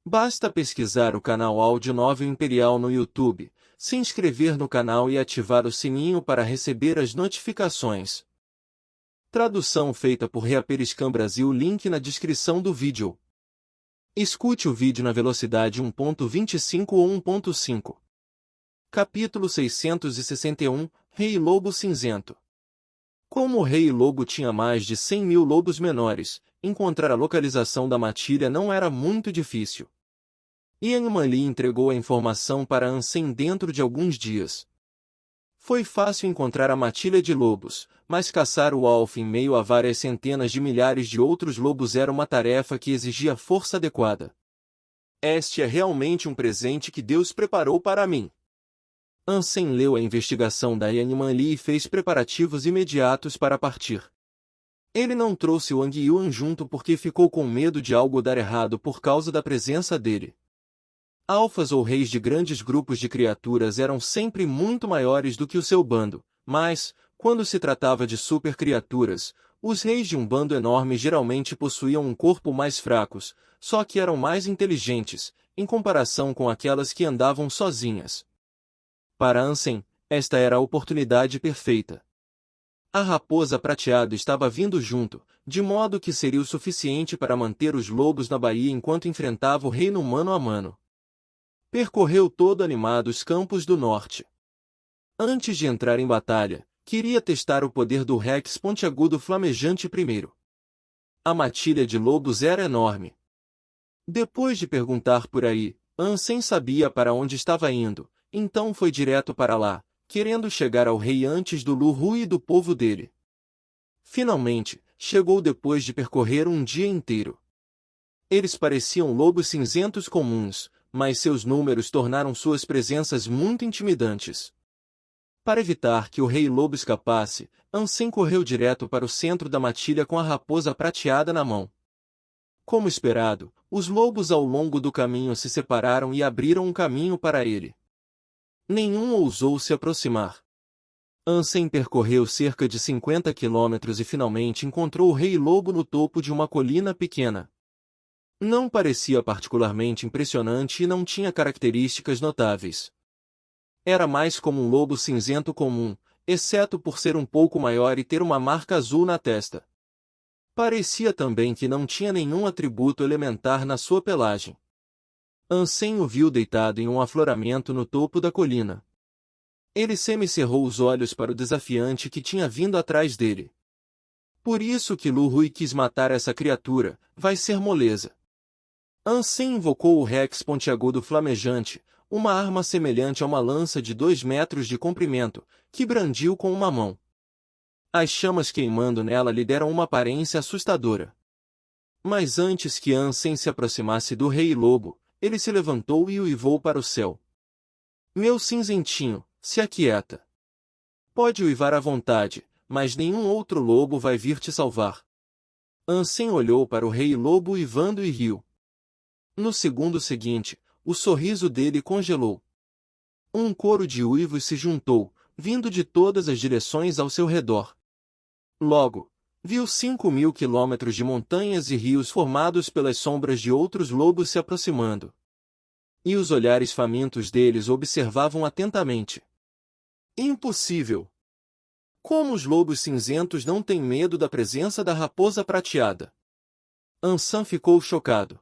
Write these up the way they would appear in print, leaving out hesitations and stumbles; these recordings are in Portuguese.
Basta pesquisar o canal Áudio Novel Imperial no YouTube, se inscrever no canal e ativar o sininho para receber as notificações. Tradução feita por Reaperiscan Brasil. Link na descrição do vídeo. Escute o vídeo na velocidade 1.25 ou 1.5. Capítulo 661, Rei Lobo Cinzento. Como o Rei Lobo tinha mais de 100.000 lobos menores, encontrar a localização da matilha não era muito difícil. Yanman Li entregou a informação para Ansem dentro de alguns dias. Foi fácil encontrar a matilha de lobos, mas caçar o alvo em meio a várias centenas de milhares de outros lobos era uma tarefa que exigia força adequada. Este é realmente um presente que Deus preparou para mim. Ansem leu a investigação da Yanman Li e fez preparativos imediatos para partir. Ele não trouxe Wang Yuan junto porque ficou com medo de algo dar errado por causa da presença dele. Alfas ou reis de grandes grupos de criaturas eram sempre muito maiores do que o seu bando, mas, quando se tratava de super criaturas, os reis de um bando enorme geralmente possuíam um corpo mais fracos, só que eram mais inteligentes, em comparação com aquelas que andavam sozinhas. Para Ansem, esta era a oportunidade perfeita. A raposa prateada estava vindo junto, de modo que seria o suficiente para manter os lobos na baía enquanto enfrentava o reino mano a mano. Percorreu todo animado os campos do norte. Antes de entrar em batalha, queria testar o poder do Rex pontiagudo flamejante primeiro. A matilha de lobos era enorme. Depois de perguntar por aí, Ansem sabia para onde estava indo, então foi direto para lá, querendo chegar ao rei antes do Lu Hu e do povo dele. Finalmente, chegou depois de percorrer um dia inteiro. Eles pareciam lobos cinzentos comuns, mas seus números tornaram suas presenças muito intimidantes. Para evitar que o Rei Lobo escapasse, Ansem correu direto para o centro da matilha com a raposa prateada na mão. Como esperado, os lobos ao longo do caminho se separaram e abriram um caminho para ele. Nenhum ousou se aproximar. Ansem percorreu cerca de 50 quilômetros e finalmente encontrou o Rei Lobo no topo de uma colina pequena. Não parecia particularmente impressionante e não tinha características notáveis. Era mais como um lobo cinzento comum, exceto por ser um pouco maior e ter uma marca azul na testa. Parecia também que não tinha nenhum atributo elementar na sua pelagem. Ansem o viu deitado em um afloramento no topo da colina. Ele semicerrou os olhos para o desafiante que tinha vindo atrás dele. Por isso que Lu Hui quis matar essa criatura, vai ser moleza. Ansem invocou o Rex pontiagudo flamejante, uma arma semelhante a uma lança de 2 metros de comprimento, que brandiu com uma mão. As chamas queimando nela lhe deram uma aparência assustadora. Mas antes que Ansem se aproximasse do Rei Lobo, ele se levantou e uivou para o céu. Meu cinzentinho, se aquieta. Pode uivar à vontade, mas nenhum outro lobo vai vir te salvar. Ansem olhou para o Rei Lobo uivando e riu. No segundo seguinte, o sorriso dele congelou. Um coro de uivos se juntou, vindo de todas as direções ao seu redor. Logo, viu 5.000 quilômetros de montanhas e rios formados pelas sombras de outros lobos se aproximando. E os olhares famintos deles observavam atentamente. Impossível! Como os lobos cinzentos não têm medo da presença da raposa prateada? Ansem ficou chocado.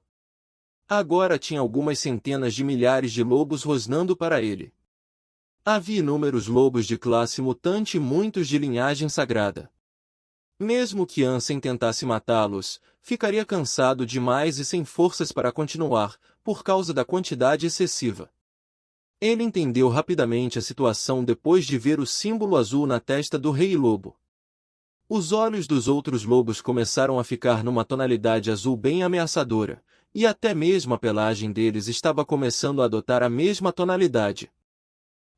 Agora tinha algumas centenas de milhares de lobos rosnando para ele. Havia inúmeros lobos de classe mutante e muitos de linhagem sagrada. Mesmo que Ansem tentasse matá-los, ficaria cansado demais e sem forças para continuar, por causa da quantidade excessiva. Ele entendeu rapidamente a situação depois de ver o símbolo azul na testa do Rei Lobo. Os olhos dos outros lobos começaram a ficar numa tonalidade azul bem ameaçadora, e até mesmo a pelagem deles estava começando a adotar a mesma tonalidade.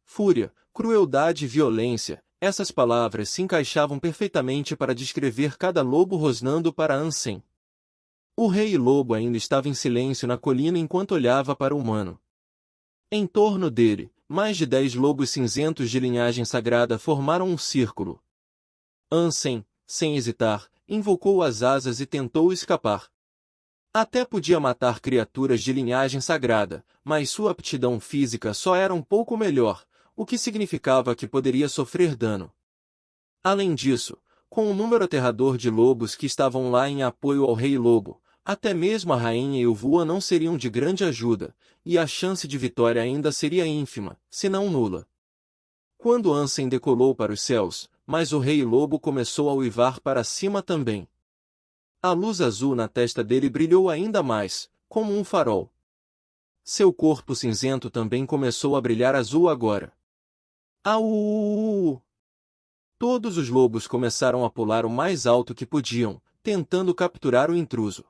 Fúria, crueldade e violência, essas palavras se encaixavam perfeitamente para descrever cada lobo rosnando para Ansem. O Rei Lobo ainda estava em silêncio na colina enquanto olhava para o humano. Em torno dele, mais de 10 lobos cinzentos de linhagem sagrada formaram um círculo. Ansem, sem hesitar, invocou as asas e tentou escapar. Até podia matar criaturas de linhagem sagrada, mas sua aptidão física só era um pouco melhor, o que significava que poderia sofrer dano. Além disso, com o número aterrador de lobos que estavam lá em apoio ao Rei Lobo, até mesmo a rainha e o Vua não seriam de grande ajuda, e a chance de vitória ainda seria ínfima, se não nula. Quando Ansem decolou para os céus, mas o Rei Lobo começou a uivar para cima também. A luz azul na testa dele brilhou ainda mais, como um farol. Seu corpo cinzento também começou a brilhar azul agora. Au! Todos os lobos começaram a pular o mais alto que podiam, tentando capturar o intruso.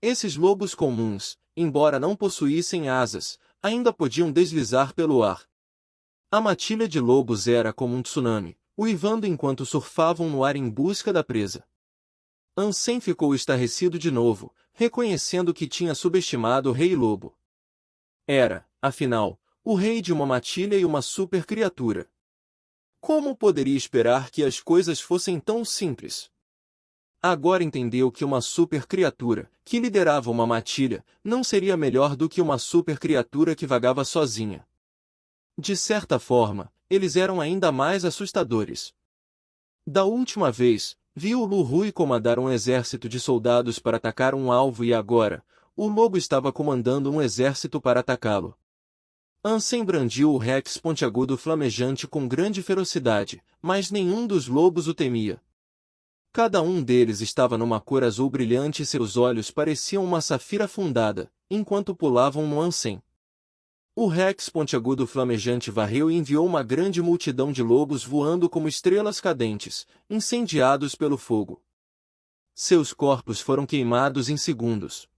Esses lobos comuns, embora não possuíssem asas, ainda podiam deslizar pelo ar. A matilha de lobos era como um tsunami, uivando enquanto surfavam no ar em busca da presa. Ansem ficou estarrecido de novo, reconhecendo que tinha subestimado o Rei Lobo. Era, afinal, o rei de uma matilha e uma super criatura. Como poderia esperar que as coisas fossem tão simples? Agora entendeu que uma super criatura, que liderava uma matilha, não seria melhor do que uma super criatura que vagava sozinha. De certa forma, eles eram ainda mais assustadores. Da última vez, viu Lu Rui comandar um exército de soldados para atacar um alvo e agora, o lobo estava comandando um exército para atacá-lo. Ansem brandiu o Rex pontiagudo flamejante com grande ferocidade, mas nenhum dos lobos o temia. Cada um deles estava numa cor azul brilhante e seus olhos pareciam uma safira afundada, enquanto pulavam no Ansem. O Rex pontiagudo flamejante varreu e enviou uma grande multidão de lobos voando como estrelas cadentes, incendiados pelo fogo. Seus corpos foram queimados em segundos.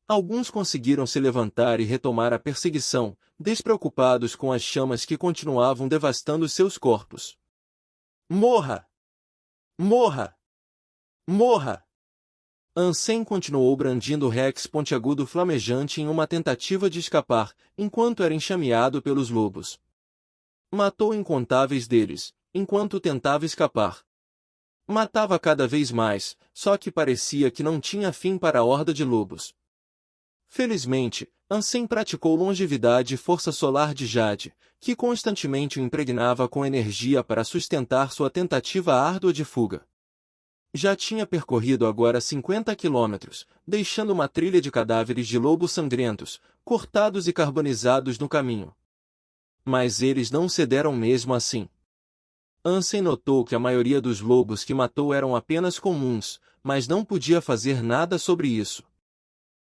Alguns conseguiram se levantar e retomar a perseguição, despreocupados com as chamas que continuavam devastando seus corpos. Morra! Morra! Morra! Ansem continuou brandindo o Rex pontiagudo flamejante em uma tentativa de escapar, enquanto era enxameado pelos lobos. Matou incontáveis deles, enquanto tentava escapar. Matava cada vez mais, só que parecia que não tinha fim para a horda de lobos. Felizmente, Ansem praticou longevidade e força solar de Jade, que constantemente o impregnava com energia para sustentar sua tentativa árdua de fuga. Já tinha percorrido agora 50 quilômetros, deixando uma trilha de cadáveres de lobos sangrentos, cortados e carbonizados no caminho. Mas eles não cederam mesmo assim. Ansem notou que a maioria dos lobos que matou eram apenas comuns, mas não podia fazer nada sobre isso.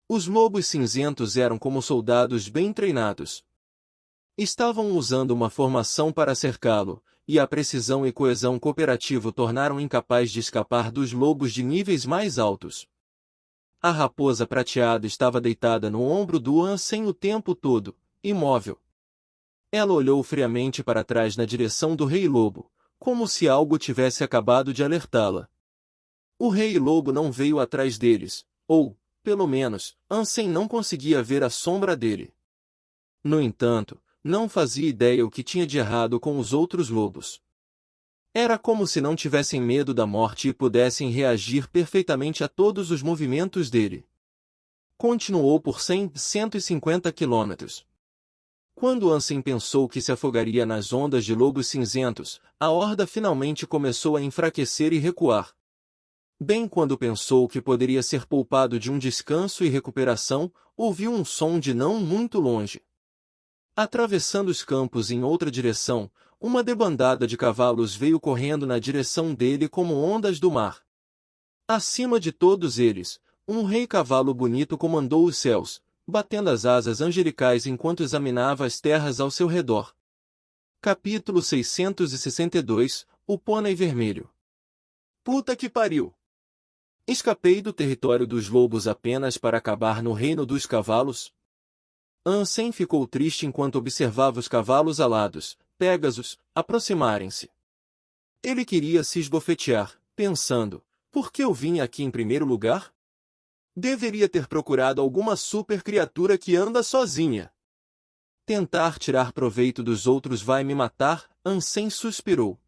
Os lobos cinzentos eram como soldados bem treinados. Estavam usando uma formação para cercá-lo, e a precisão e coesão cooperativa o tornaram incapaz de escapar dos lobos de níveis mais altos. A raposa prateada estava deitada no ombro do Ansem o tempo todo, imóvel. Ela olhou friamente para trás na direção do Rei Lobo, como se algo tivesse acabado de alertá-la. O Rei Lobo não veio atrás deles, ou, pelo menos, Ansem não conseguia ver a sombra dele. No entanto, não fazia ideia o que tinha de errado com os outros lobos. Era como se não tivessem medo da morte e pudessem reagir perfeitamente a todos os movimentos dele. Continuou por 150 quilômetros. Quando Ansem pensou que se afogaria nas ondas de lobos cinzentos, a horda finalmente começou a enfraquecer e recuar. Bem quando pensou que poderia ser poupado de um descanso e recuperação, ouviu um som de não muito longe. Atravessando os campos em outra direção, uma debandada de cavalos veio correndo na direção dele como ondas do mar. Acima de todos eles, um rei cavalo bonito comandou os céus, batendo as asas angelicais enquanto examinava as terras ao seu redor. Capítulo 662, O Pônei Vermelho. Puta que pariu! Escapei do território dos lobos apenas para acabar no reino dos cavalos? Ansem ficou triste enquanto observava os cavalos alados, Pégasos, aproximarem-se. Ele queria se esbofetear, pensando, por que eu vim aqui em primeiro lugar? Deveria ter procurado alguma super criatura que anda sozinha. Tentar tirar proveito dos outros vai me matar, Ansem suspirou.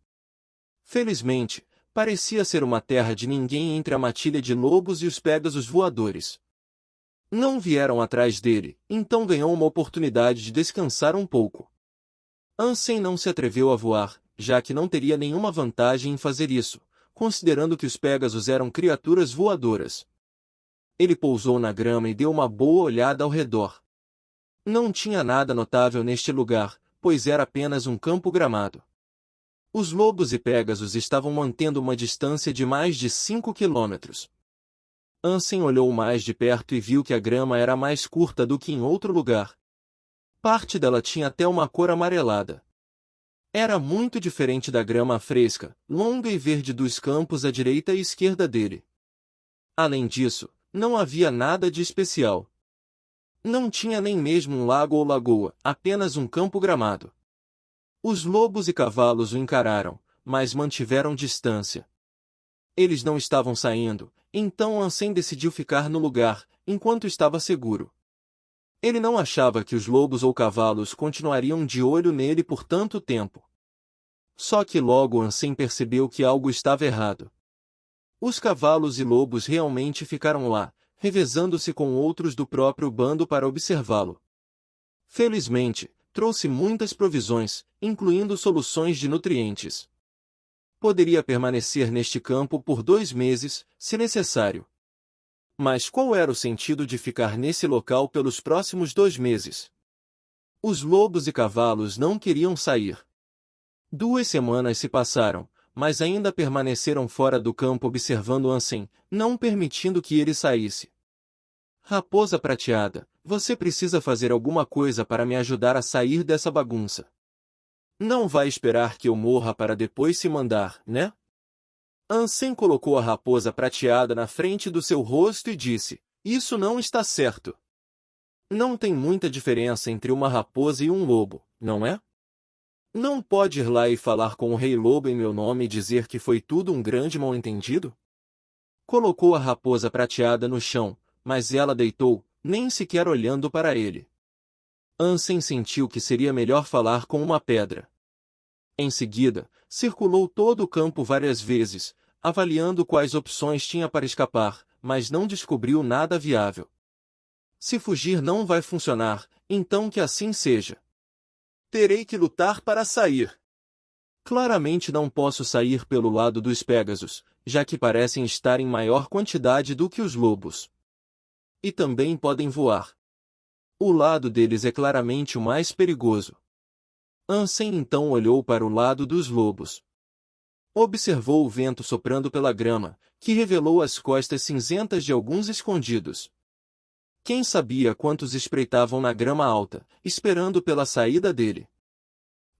Felizmente, parecia ser uma terra de ninguém entre a matilha de lobos e os Pégasos voadores. Não vieram atrás dele, então ganhou uma oportunidade de descansar um pouco. Ansem não se atreveu a voar, já que não teria nenhuma vantagem em fazer isso, considerando que os Pégasos eram criaturas voadoras. Ele pousou na grama e deu uma boa olhada ao redor. Não tinha nada notável neste lugar, pois era apenas um campo gramado. Os lobos e Pégasos estavam mantendo uma distância de mais de 5 quilômetros. Ansem olhou mais de perto e viu que a grama era mais curta do que em outro lugar. Parte dela tinha até uma cor amarelada. Era muito diferente da grama fresca, longa e verde dos campos à direita e esquerda dele. Além disso, não havia nada de especial. Não tinha nem mesmo um lago ou lagoa, apenas um campo gramado. Os lobos e cavalos o encararam, mas mantiveram distância. Eles não estavam saindo, então Ansem decidiu ficar no lugar, enquanto estava seguro. Ele não achava que os lobos ou cavalos continuariam de olho nele por tanto tempo. Só que logo Ansem percebeu que algo estava errado. Os cavalos e lobos realmente ficaram lá, revezando-se com outros do próprio bando para observá-lo. Felizmente, trouxe muitas provisões, incluindo soluções de nutrientes. Poderia permanecer neste campo por 2 meses, se necessário. Mas qual era o sentido de ficar nesse local pelos próximos 2 meses? Os lobos e cavalos não queriam sair. 2 semanas se passaram, mas ainda permaneceram fora do campo observando Ansem, não permitindo que ele saísse. Raposa prateada, você precisa fazer alguma coisa para me ajudar a sair dessa bagunça. Não vai esperar que eu morra para depois se mandar, né? Ansem colocou a raposa prateada na frente do seu rosto e disse, isso não está certo. Não tem muita diferença entre uma raposa e um lobo, não é? Não pode ir lá e falar com o Rei Lobo em meu nome e dizer que foi tudo um grande mal-entendido? Colocou a raposa prateada no chão, mas ela deitou, nem sequer olhando para ele. Ansem sentiu que seria melhor falar com uma pedra. Em seguida, circulou todo o campo várias vezes, avaliando quais opções tinha para escapar, mas não descobriu nada viável. Se fugir não vai funcionar, então que assim seja. Terei que lutar para sair. Claramente não posso sair pelo lado dos Pégasos, já que parecem estar em maior quantidade do que os lobos. E também podem voar. O lado deles é claramente o mais perigoso. Ansem então olhou para o lado dos lobos. Observou o vento soprando pela grama, que revelou as costas cinzentas de alguns escondidos. Quem sabia quantos espreitavam na grama alta, esperando pela saída dele.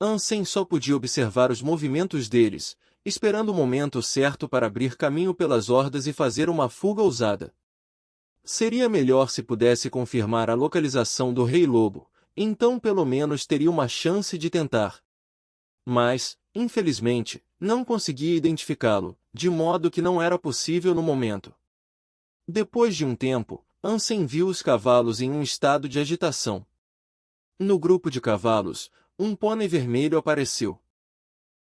Ansem só podia observar os movimentos deles, esperando o momento certo para abrir caminho pelas hordas e fazer uma fuga ousada. Seria melhor se pudesse confirmar a localização do Rei Lobo, então pelo menos teria uma chance de tentar. Mas, infelizmente, não conseguia identificá-lo, de modo que não era possível no momento. Depois de um tempo, Ansem viu os cavalos em um estado de agitação. No grupo de cavalos, um pônei vermelho apareceu.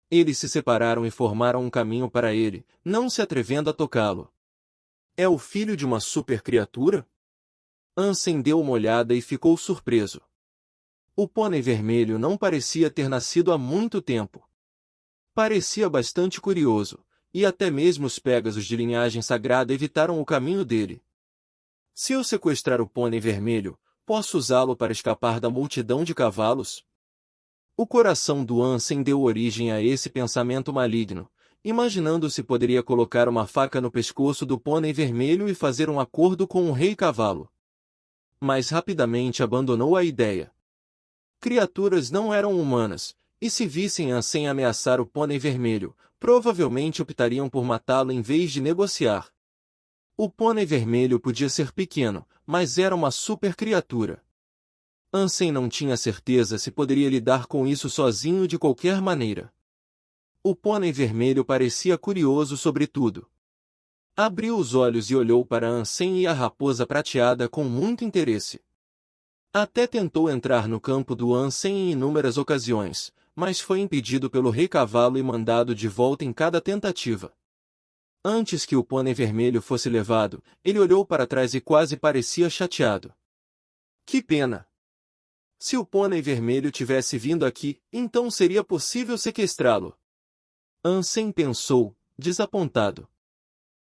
Eles se separaram e formaram um caminho para ele, não se atrevendo a tocá-lo. É o filho de uma super criatura? Ansem deu uma olhada e ficou surpreso. O pônei vermelho não parecia ter nascido há muito tempo. Parecia bastante curioso, e até mesmo os Pégasos de linhagem sagrada evitaram o caminho dele. Se eu sequestrar o pônei vermelho, posso usá-lo para escapar da multidão de cavalos? O coração do Ansem deu origem a esse pensamento maligno, imaginando se poderia colocar uma faca no pescoço do pônei vermelho e fazer um acordo com o rei cavalo. Mas rapidamente abandonou a ideia. Criaturas não eram humanas, e se vissem Ansem ameaçar o pônei vermelho, provavelmente optariam por matá-lo em vez de negociar. O pônei vermelho podia ser pequeno, mas era uma super criatura. Ansem não tinha certeza se poderia lidar com isso sozinho de qualquer maneira. O pônei vermelho parecia curioso sobre tudo. Abriu os olhos e olhou para Ansem e a raposa prateada com muito interesse. Até tentou entrar no campo do Ansem em inúmeras ocasiões, mas foi impedido pelo rei cavalo e mandado de volta em cada tentativa. Antes que o pônei vermelho fosse levado, ele olhou para trás e quase parecia chateado. Que pena! Se o pônei vermelho tivesse vindo aqui, então seria possível sequestrá-lo. Ansem pensou, desapontado.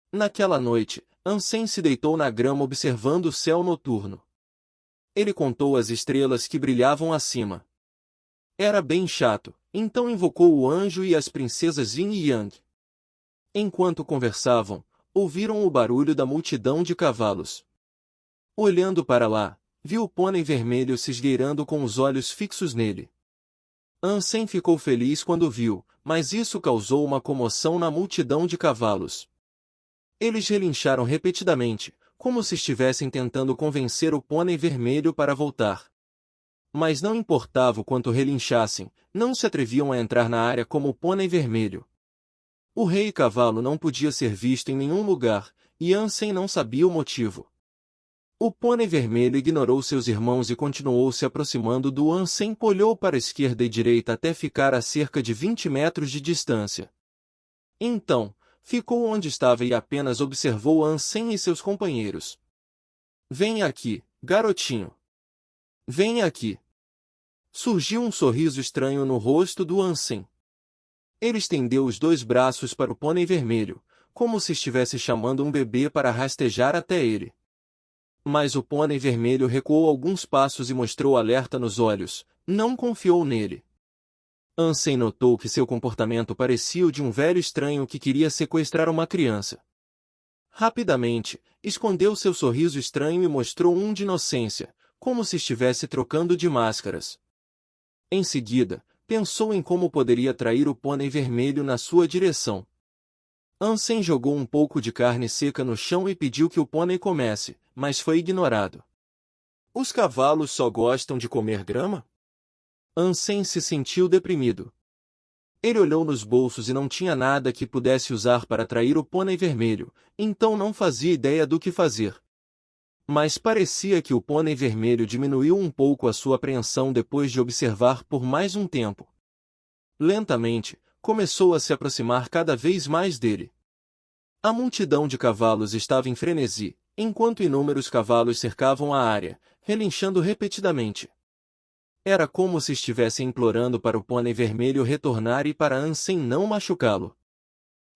Naquela noite, Ansem se deitou na grama observando o céu noturno. Ele contou as estrelas que brilhavam acima. Era bem chato, então invocou o anjo e as princesas Yin e Yang. Enquanto conversavam, ouviram o barulho da multidão de cavalos. Olhando para lá, viu o pônei vermelho se esgueirando com os olhos fixos nele. Ansem ficou feliz quando viu, mas isso causou uma comoção na multidão de cavalos. Eles relincharam repetidamente, como se estivessem tentando convencer o pônei vermelho para voltar. Mas não importava o quanto relinchassem, não se atreviam a entrar na área como o pônei vermelho. O rei cavalo não podia ser visto em nenhum lugar, e Ansem não sabia o motivo. O pônei vermelho ignorou seus irmãos e continuou se aproximando do Ansem. Olhou para a esquerda e direita até ficar a cerca de 20 metros de distância. Então, ficou onde estava e apenas observou Ansem e seus companheiros. Venha aqui, garotinho. Venha aqui. Surgiu um sorriso estranho no rosto do Ansem. Ele estendeu os 2 braços para o pônei vermelho, como se estivesse chamando um bebê para rastejar até ele. Mas o pônei vermelho recuou alguns passos e mostrou alerta nos olhos, não confiou nele. Ansem notou que seu comportamento parecia o de um velho estranho que queria sequestrar uma criança. Rapidamente, escondeu seu sorriso estranho e mostrou um de inocência, como se estivesse trocando de máscaras. Em seguida, pensou em como poderia atrair o pônei vermelho na sua direção. Ansem jogou um pouco de carne seca no chão e pediu que o pônei comesse, mas foi ignorado. Os cavalos só gostam de comer grama? Ansem se sentiu deprimido. Ele olhou nos bolsos e não tinha nada que pudesse usar para atrair o pônei vermelho, então não fazia ideia do que fazer. Mas parecia que o pônei vermelho diminuiu um pouco a sua apreensão depois de observar por mais um tempo. Lentamente, começou a se aproximar cada vez mais dele. A multidão de cavalos estava em frenesi, enquanto inúmeros cavalos cercavam a área, relinchando repetidamente. Era como se estivessem implorando para o pônei vermelho retornar e para Ansem não machucá-lo.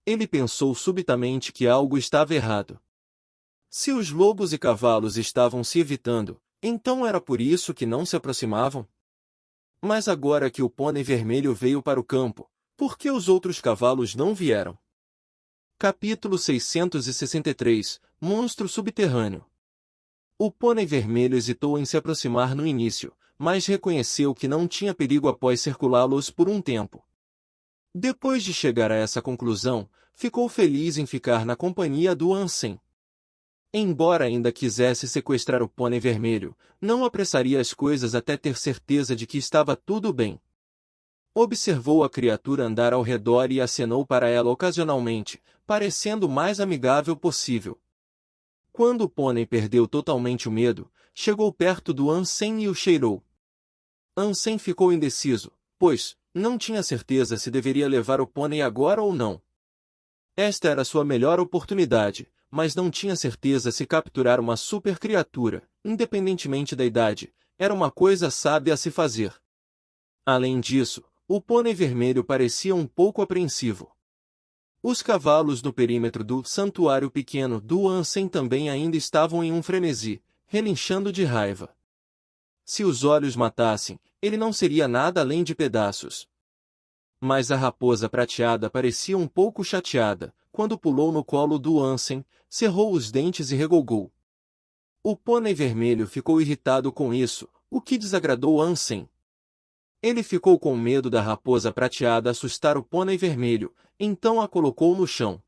Ele pensou subitamente que algo estava errado. Se os lobos e cavalos estavam se evitando, então era por isso que não se aproximavam? Mas agora que o pônei vermelho veio para o campo, por que os outros cavalos não vieram? Capítulo 663 – Monstro Subterrâneo. O pônei vermelho hesitou em se aproximar no início, mas reconheceu que não tinha perigo após circulá-los por um tempo. Depois de chegar a essa conclusão, ficou feliz em ficar na companhia do Ansem. Embora ainda quisesse sequestrar o pônei vermelho, não apressaria as coisas até ter certeza de que estava tudo bem. Observou a criatura andar ao redor e acenou para ela ocasionalmente, parecendo o mais amigável possível. Quando o pônei perdeu totalmente o medo, chegou perto do Ansem e o cheirou. Ansem ficou indeciso, pois não tinha certeza se deveria levar o pônei agora ou não. Esta era sua melhor oportunidade, mas não tinha certeza se capturar uma super criatura, independentemente da idade, era uma coisa sábia a se fazer. Além disso, o pônei vermelho parecia um pouco apreensivo. Os cavalos no perímetro do santuário pequeno do Ansem também ainda estavam em um frenesi, relinchando de raiva. Se os olhos matassem, ele não seria nada além de pedaços. Mas a raposa prateada parecia um pouco chateada, quando pulou no colo do Ansem, cerrou os dentes e regogou. O pônei vermelho ficou irritado com isso, o que desagradou Ansem. Ele ficou com medo da raposa prateada assustar o pônei vermelho, então a colocou no chão.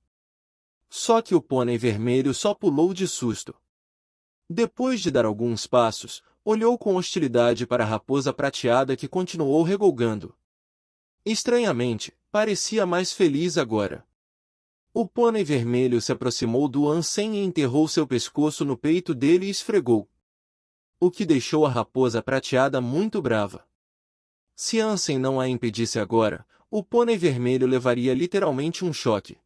Só que o pônei vermelho só pulou de susto. Depois de dar alguns passos, olhou com hostilidade para a raposa prateada que continuou regogando. Estranhamente, parecia mais feliz agora. O pônei vermelho se aproximou do Ansem e enterrou seu pescoço no peito dele e esfregou. O que deixou a raposa prateada muito brava. Se Ansem não a impedisse agora, o pônei vermelho levaria literalmente um choque.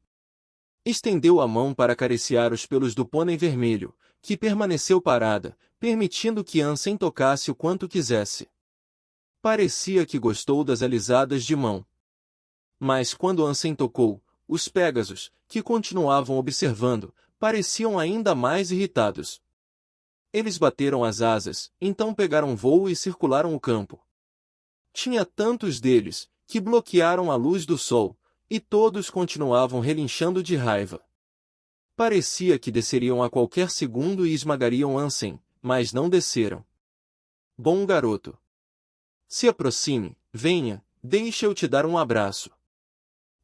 Estendeu a mão para acariciar os pelos do pônei vermelho, que permaneceu parada, permitindo que Ansem tocasse o quanto quisesse. Parecia que gostou das alisadas de mão. Mas quando Ansem tocou, os Pégasos, que continuavam observando, pareciam ainda mais irritados. Eles bateram as asas, então pegaram voo e circularam o campo. Tinha tantos deles, que bloquearam a luz do sol, e todos continuavam relinchando de raiva. Parecia que desceriam a qualquer segundo e esmagariam Ansem, mas não desceram. Bom garoto. Se aproxime, venha, deixa eu te dar um abraço.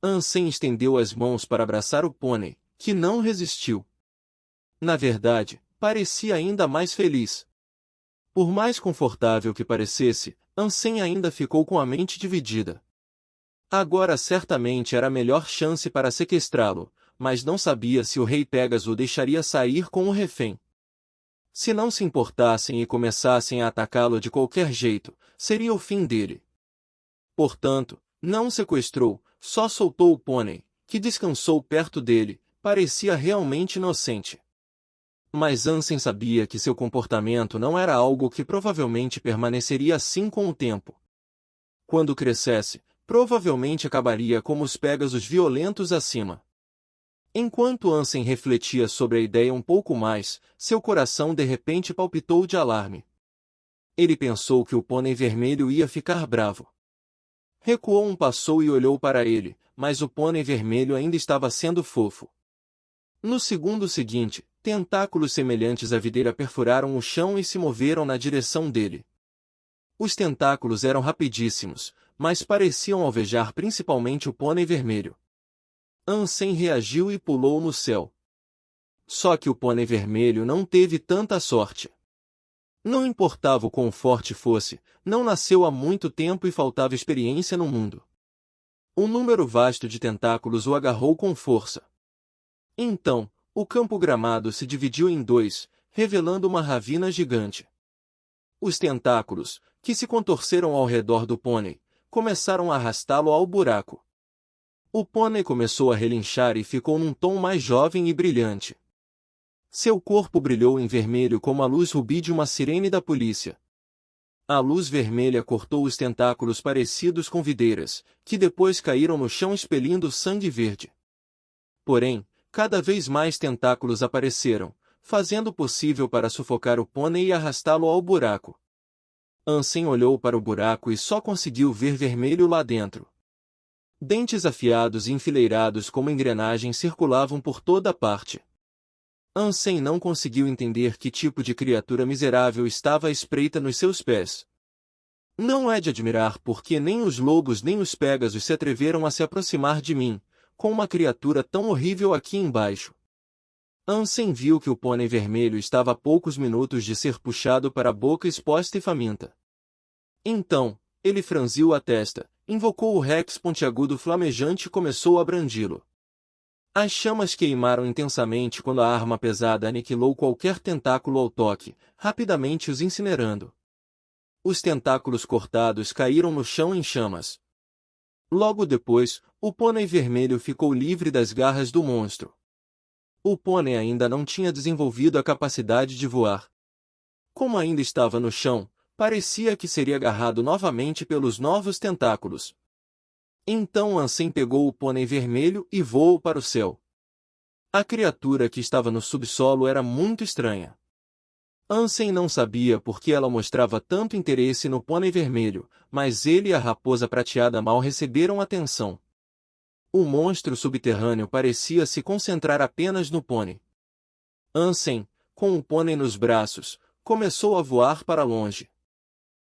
Ansem estendeu as mãos para abraçar o pônei, que não resistiu. Na verdade, parecia ainda mais feliz. Por mais confortável que parecesse, Ansem ainda ficou com a mente dividida. Agora certamente era a melhor chance para sequestrá-lo, mas não sabia se o rei Pégaso o deixaria sair com o refém. Se não se importassem e começassem a atacá-lo de qualquer jeito, seria o fim dele. Portanto, não sequestrou, só soltou o pônei, que descansou perto dele, parecia realmente inocente. Mas Ansem sabia que seu comportamento não era algo que provavelmente permaneceria assim com o tempo. Quando crescesse, provavelmente acabaria como os Pégasos violentos acima. Enquanto Ansem refletia sobre a ideia um pouco mais, seu coração de repente palpitou de alarme. Ele pensou que o pônei vermelho ia ficar bravo. Recuou um passo e olhou para ele, mas o pônei vermelho ainda estava sendo fofo. No segundo seguinte, tentáculos semelhantes à videira perfuraram o chão e se moveram na direção dele. Os tentáculos eram rapidíssimos, mas pareciam alvejar principalmente o pônei vermelho. Ansem reagiu e pulou no céu. Só que o pônei vermelho não teve tanta sorte. Não importava o quão forte fosse, não nasceu há muito tempo e faltava experiência no mundo. Um número vasto de tentáculos o agarrou com força. Então, o campo gramado se dividiu em dois, revelando uma ravina gigante. Os tentáculos, que se contorceram ao redor do pônei, começaram a arrastá-lo ao buraco. O pônei começou a relinchar e ficou num tom mais jovem e brilhante. Seu corpo brilhou em vermelho como a luz rubi de uma sirene da polícia. A luz vermelha cortou os tentáculos parecidos com videiras, que depois caíram no chão expelindo sangue verde. Porém, cada vez mais tentáculos apareceram, fazendo o possível para sufocar o pônei e arrastá-lo ao buraco. Ansem olhou para o buraco e só conseguiu ver vermelho lá dentro. Dentes afiados e enfileirados como engrenagens circulavam por toda parte. Ansem não conseguiu entender que tipo de criatura miserável estava à espreita nos seus pés. Não é de admirar porque nem os lobos nem os pégasos se atreveram a se aproximar de mim, com uma criatura tão horrível aqui embaixo. Ansem viu que o pônei vermelho estava a poucos minutos de ser puxado para a boca exposta e faminta. Então, ele franziu a testa, invocou o Rex pontiagudo flamejante e começou a brandi-lo. As chamas queimaram intensamente quando a arma pesada aniquilou qualquer tentáculo ao toque, rapidamente os incinerando. Os tentáculos cortados caíram no chão em chamas. Logo depois, o pônei vermelho ficou livre das garras do monstro. O pônei ainda não tinha desenvolvido a capacidade de voar. Como ainda estava no chão, parecia que seria agarrado novamente pelos novos tentáculos. Então Ansem pegou o pônei vermelho e voou para o céu. A criatura que estava no subsolo era muito estranha. Ansem não sabia por que ela mostrava tanto interesse no pônei vermelho, mas ele e a raposa prateada mal receberam atenção. O monstro subterrâneo parecia se concentrar apenas no pônei. Ansem, com o pônei nos braços, começou a voar para longe.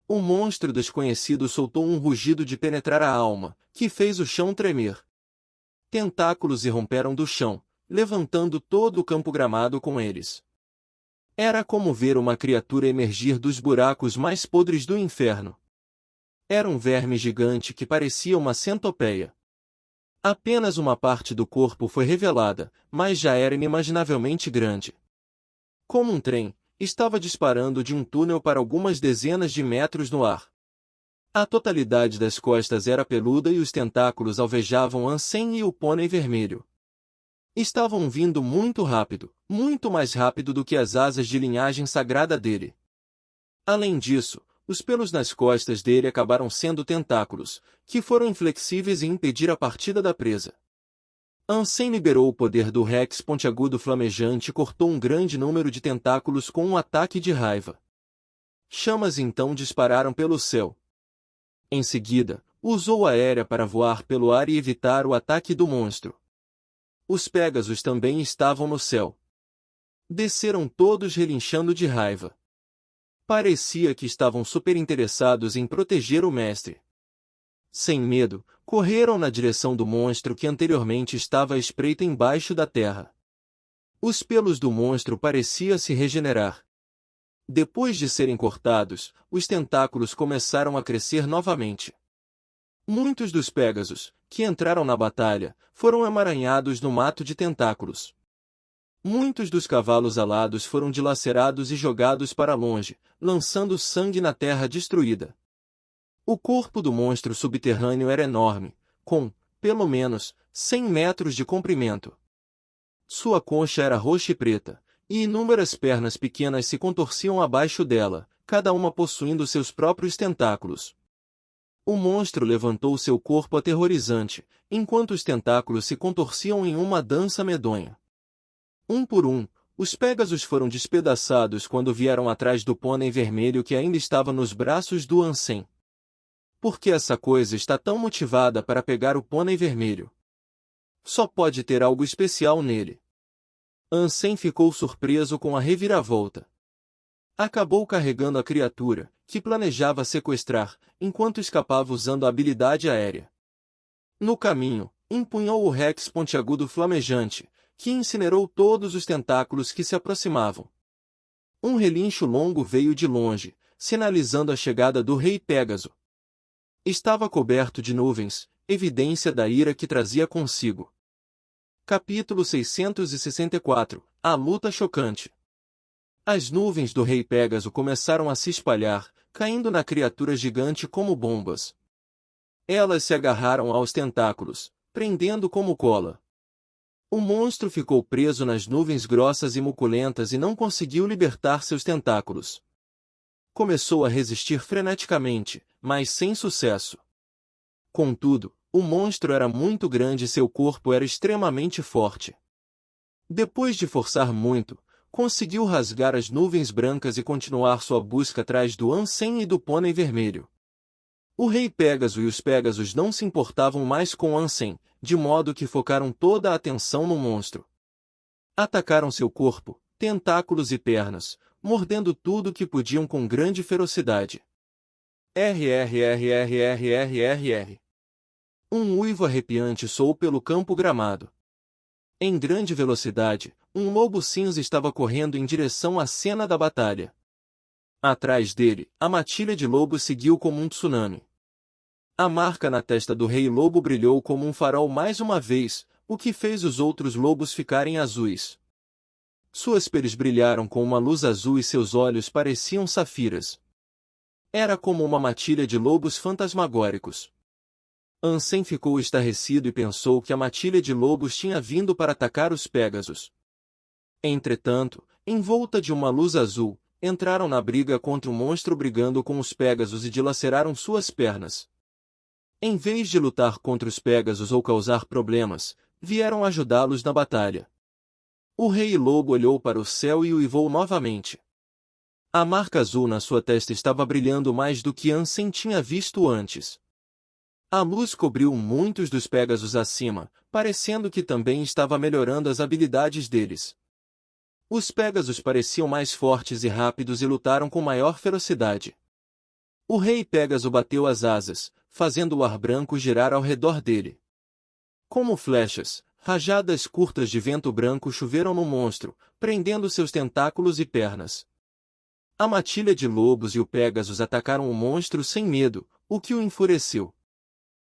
O monstro desconhecido soltou um rugido de penetrar a alma, que fez o chão tremer. Tentáculos irromperam do chão, levantando todo o campo gramado com eles. Era como ver uma criatura emergir dos buracos mais podres do inferno. Era um verme gigante que parecia uma centopeia. Apenas uma parte do corpo foi revelada, mas já era inimaginavelmente grande. Como um trem, estava disparando de um túnel para algumas dezenas de metros no ar. A totalidade das costas era peluda e os tentáculos alvejavam Ansem e o pônei vermelho. Estavam vindo muito rápido, muito mais rápido do que as asas de linhagem sagrada dele. Além disso, os pelos nas costas dele acabaram sendo tentáculos, que foram inflexíveis em impedir a partida da presa. Ansem liberou o poder do Rex pontiagudo flamejante e cortou um grande número de tentáculos com um ataque de raiva. Chamas então dispararam pelo céu. Em seguida, usou a aérea para voar pelo ar e evitar o ataque do monstro. Os Pégasos também estavam no céu. Desceram todos relinchando de raiva. Parecia que estavam super interessados em proteger o mestre. Sem medo, correram na direção do monstro que anteriormente estava à espreita embaixo da terra. Os pelos do monstro pareciam se regenerar. Depois de serem cortados, os tentáculos começaram a crescer novamente. Muitos dos Pégasos, que entraram na batalha, foram emaranhados no mato de tentáculos. Muitos dos cavalos alados foram dilacerados e jogados para longe, lançando sangue na terra destruída. O corpo do monstro subterrâneo era enorme, com, pelo menos, 100 metros de comprimento. Sua concha era roxa e preta, e inúmeras pernas pequenas se contorciam abaixo dela, cada uma possuindo seus próprios tentáculos. O monstro levantou seu corpo aterrorizante, enquanto os tentáculos se contorciam em uma dança medonha. Um por um, os Pégasos foram despedaçados quando vieram atrás do pônei vermelho que ainda estava nos braços do Ansem. Por que essa coisa está tão motivada para pegar o pônei vermelho? Só pode ter algo especial nele. Ansem ficou surpreso com a reviravolta. Acabou carregando a criatura, que planejava sequestrar, enquanto escapava usando a habilidade aérea. No caminho, empunhou o Rex pontiagudo flamejante, que incinerou todos os tentáculos que se aproximavam. Um relincho longo veio de longe, sinalizando a chegada do Rei Pégaso. Estava coberto de nuvens, evidência da ira que trazia consigo. Capítulo 664 – A luta chocante. As nuvens do Rei Pégaso começaram a se espalhar, caindo na criatura gigante como bombas. Elas se agarraram aos tentáculos, prendendo como cola. O monstro ficou preso nas nuvens grossas e muculentas e não conseguiu libertar seus tentáculos. Começou a resistir freneticamente, mas sem sucesso. Contudo, o monstro era muito grande e seu corpo era extremamente forte. Depois de forçar muito, conseguiu rasgar as nuvens brancas e continuar sua busca atrás do Ansem e do pônei vermelho. O Rei Pégaso e os Pégasos não se importavam mais com Ansem, de modo que focaram toda a atenção no monstro. Atacaram seu corpo, tentáculos e pernas, mordendo tudo que podiam com grande ferocidade. RRRRRRRR. Um uivo arrepiante soou pelo campo gramado. Em grande velocidade, um lobo cinza estava correndo em direção à cena da batalha. Atrás dele, a matilha de lobos seguiu como um tsunami. A marca na testa do Rei Lobo brilhou como um farol mais uma vez, o que fez os outros lobos ficarem azuis. Suas peles brilharam com uma luz azul e seus olhos pareciam safiras. Era como uma matilha de lobos fantasmagóricos. Ansem ficou estarrecido e pensou que a matilha de lobos tinha vindo para atacar os Pégasos. Entretanto, envolta de uma luz azul, entraram na briga contra o monstro brigando com os Pégasos e dilaceraram suas pernas. Em vez de lutar contra os Pégasos ou causar problemas, vieram ajudá-los na batalha. O Rei Lobo olhou para o céu e uivou novamente. A marca azul na sua testa estava brilhando mais do que Ansem tinha visto antes. A luz cobriu muitos dos Pégasos acima, parecendo que também estava melhorando as habilidades deles. Os Pégasos pareciam mais fortes e rápidos e lutaram com maior ferocidade. O Rei Pégaso bateu as asas, fazendo o ar branco girar ao redor dele. Como flechas, rajadas curtas de vento branco choveram no monstro, prendendo seus tentáculos e pernas. A matilha de lobos e o Pégasus atacaram o monstro sem medo, o que o enfureceu.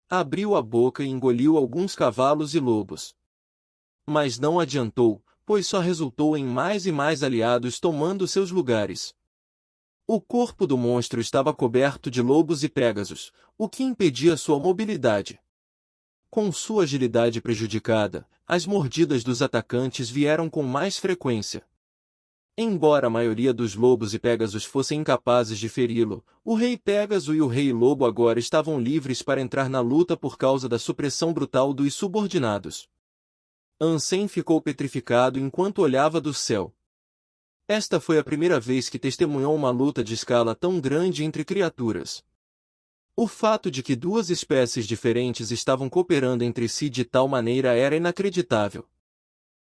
Abriu a boca e engoliu alguns cavalos e lobos. Mas não adiantou, pois só resultou em mais e mais aliados tomando seus lugares. O corpo do monstro estava coberto de lobos e Pégasos, o que impedia sua mobilidade. Com sua agilidade prejudicada, as mordidas dos atacantes vieram com mais frequência. Embora a maioria dos lobos e Pégasos fossem incapazes de feri-lo, o Rei Pégaso e o Rei Lobo agora estavam livres para entrar na luta por causa da supressão brutal dos subordinados. Ansem ficou petrificado enquanto olhava do céu. Esta foi a primeira vez que testemunhou uma luta de escala tão grande entre criaturas. O fato de que duas espécies diferentes estavam cooperando entre si de tal maneira era inacreditável.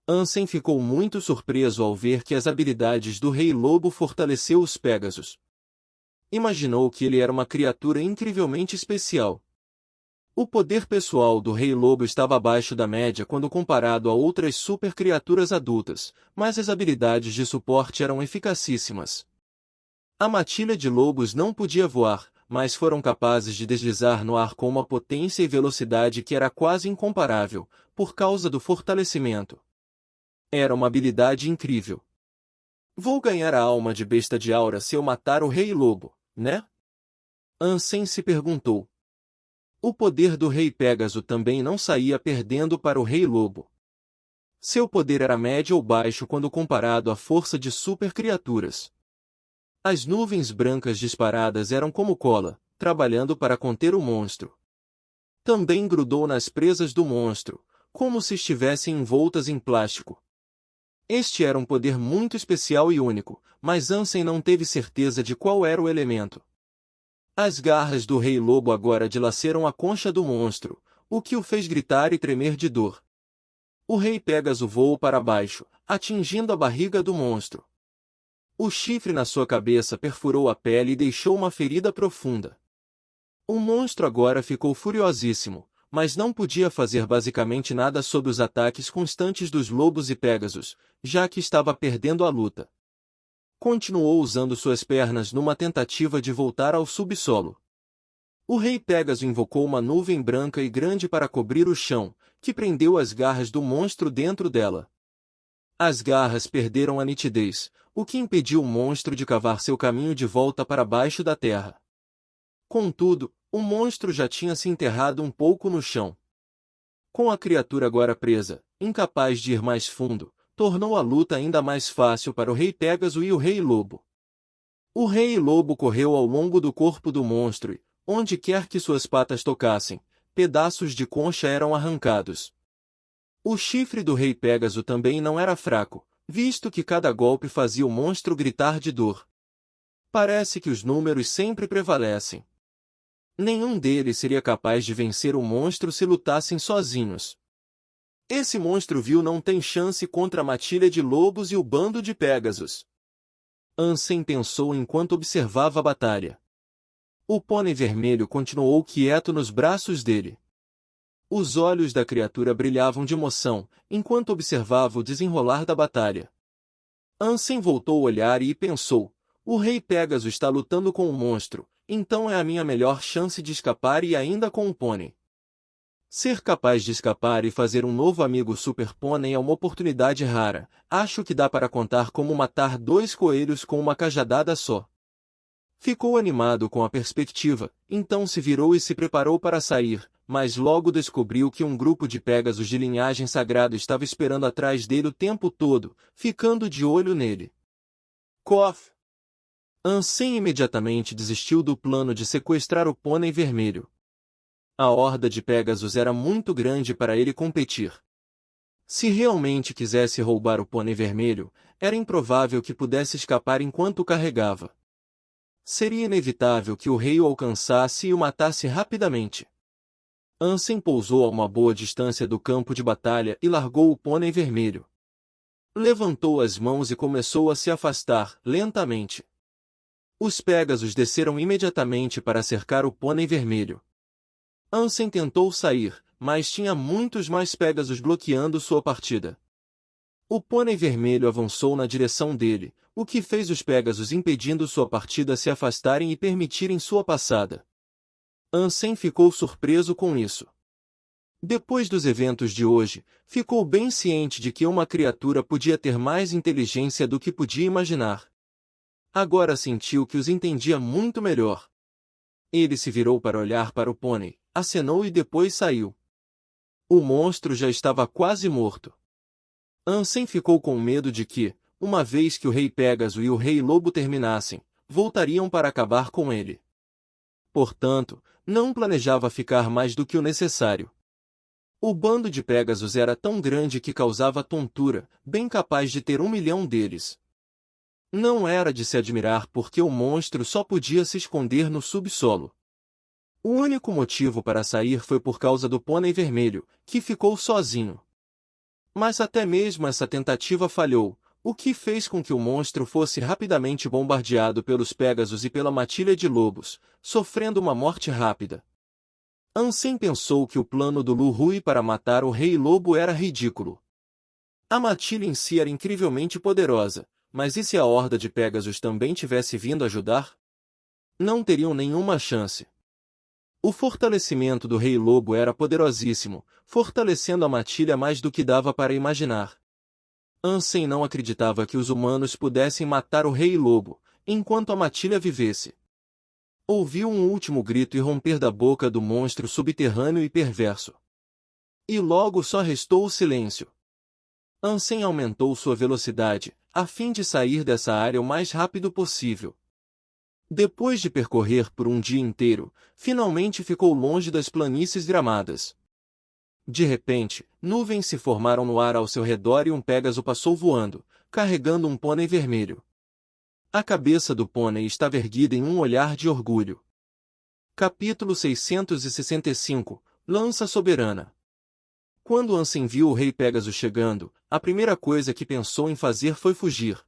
Ansem ficou muito surpreso ao ver que as habilidades do Rei Lobo fortaleceu os Pégasos. Imaginou que ele era uma criatura incrivelmente especial. O poder pessoal do Rei Lobo estava abaixo da média quando comparado a outras super-criaturas adultas, mas as habilidades de suporte eram eficacíssimas. A matilha de lobos não podia voar, mas foram capazes de deslizar no ar com uma potência e velocidade que era quase incomparável, por causa do fortalecimento. Era uma habilidade incrível. Vou ganhar a alma de besta de aura se eu matar o Rei Lobo, né? Ansem se perguntou. O poder do Rei Pégaso também não saía perdendo para o Rei Lobo. Seu poder era médio ou baixo quando comparado à força de super-criaturas. As nuvens brancas disparadas eram como cola, trabalhando para conter o monstro. Também grudou nas presas do monstro, como se estivessem envoltas em plástico. Este era um poder muito especial e único, mas Ansem não teve certeza de qual era o elemento. As garras do Rei Lobo agora dilaceram a concha do monstro, o que o fez gritar e tremer de dor. O Rei Pégaso voou para baixo, atingindo a barriga do monstro. O chifre na sua cabeça perfurou a pele e deixou uma ferida profunda. O monstro agora ficou furiosíssimo, mas não podia fazer basicamente nada sob os ataques constantes dos lobos e Pégasos, já que estava perdendo a luta. Continuou usando suas pernas numa tentativa de voltar ao subsolo. O Rei Pégaso invocou uma nuvem branca e grande para cobrir o chão, que prendeu as garras do monstro dentro dela. As garras perderam a nitidez, o que impediu o monstro de cavar seu caminho de volta para baixo da terra. Contudo, o monstro já tinha se enterrado um pouco no chão. Com a criatura agora presa, incapaz de ir mais fundo, tornou a luta ainda mais fácil para o Rei Pégaso e o Rei Lobo. O Rei Lobo correu ao longo do corpo do monstro e, onde quer que suas patas tocassem, pedaços de concha eram arrancados. O chifre do Rei Pégaso também não era fraco, visto que cada golpe fazia o monstro gritar de dor. Parece que os números sempre prevalecem. Nenhum deles seria capaz de vencer o monstro se lutassem sozinhos. Esse monstro vil não tem chance contra a matilha de lobos e o bando de Pégasos. Ansem pensou enquanto observava a batalha. O pônei vermelho continuou quieto nos braços dele. Os olhos da criatura brilhavam de emoção, enquanto observava o desenrolar da batalha. Ansem voltou o olhar e pensou, o Rei Pégaso está lutando com o monstro, então é a minha melhor chance de escapar e ainda com o pônei. Ser capaz de escapar e fazer um novo amigo Super Pônei é uma oportunidade rara, acho que dá para contar como matar dois coelhos com uma cajadada só. Ficou animado com a perspectiva, então se virou e se preparou para sair, mas logo descobriu que um grupo de Pégasos de linhagem sagrada estava esperando atrás dele o tempo todo, ficando de olho nele. Cof! Ansem imediatamente desistiu do plano de sequestrar o pônei vermelho. A horda de Pégasos era muito grande para ele competir. Se realmente quisesse roubar o pônei vermelho, era improvável que pudesse escapar enquanto o carregava. Seria inevitável que o rei o alcançasse e o matasse rapidamente. Ansem pousou a uma boa distância do campo de batalha e largou o pônei vermelho. Levantou as mãos e começou a se afastar, lentamente. Os Pégasos desceram imediatamente para cercar o pônei vermelho. Ansem tentou sair, mas tinha muitos mais Pégasos bloqueando sua partida. O pônei vermelho avançou na direção dele, o que fez os Pégasos impedindo sua partida se afastarem e permitirem sua passada. Ansem ficou surpreso com isso. Depois dos eventos de hoje, ficou bem ciente de que uma criatura podia ter mais inteligência do que podia imaginar. Agora sentiu que os entendia muito melhor. Ele se virou para olhar para o pônei, acenou e depois saiu. O monstro já estava quase morto. Ansem ficou com medo de que, uma vez que o Rei Pégaso e o Rei Lobo terminassem, voltariam para acabar com ele. Portanto, não planejava ficar mais do que o necessário. O bando de Pégasos era tão grande que causava tontura, bem capaz de ter 1 milhão deles. Não era de se admirar porque o monstro só podia se esconder no subsolo. O único motivo para sair foi por causa do pônei vermelho, que ficou sozinho. Mas até mesmo essa tentativa falhou, o que fez com que o monstro fosse rapidamente bombardeado pelos Pégasos e pela matilha de lobos, sofrendo uma morte rápida. Ansem pensou que o plano do Lu Rui para matar o Rei Lobo era ridículo. A matilha em si era incrivelmente poderosa, mas e se a horda de Pégasos também tivesse vindo ajudar? Não teriam nenhuma chance. O fortalecimento do Rei Lobo era poderosíssimo, fortalecendo a matilha mais do que dava para imaginar. Ansem não acreditava que os humanos pudessem matar o Rei Lobo, enquanto a matilha vivesse. Ouviu um último grito irromper da boca do monstro subterrâneo e perverso. E logo só restou o silêncio. Ansem aumentou sua velocidade, a fim de sair dessa área o mais rápido possível. Depois de percorrer por um dia inteiro, finalmente ficou longe das planícies gramadas. De repente, nuvens se formaram no ar ao seu redor e um Pégaso passou voando, carregando um pônei vermelho. A cabeça do pônei estava erguida em um olhar de orgulho. Capítulo 665 – Lança Soberana. Quando Ansem viu o Rei Pégaso chegando, a primeira coisa que pensou em fazer foi fugir.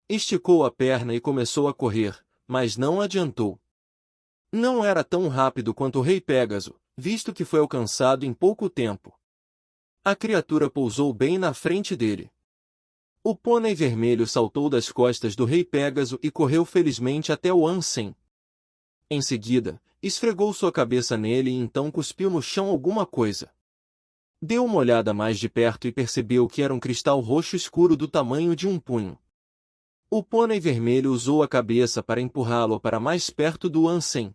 Esticou a perna e começou a correr, mas não adiantou. Não era tão rápido quanto o Rei Pégaso, visto que foi alcançado em pouco tempo. A criatura pousou bem na frente dele. O pônei vermelho saltou das costas do Rei Pégaso e correu felizmente até o Ansem. Em seguida, esfregou sua cabeça nele e então cuspiu no chão alguma coisa. Deu uma olhada mais de perto e percebeu que era um cristal roxo escuro do tamanho de um punho. O pônei vermelho usou a cabeça para empurrá-lo para mais perto do Ansem.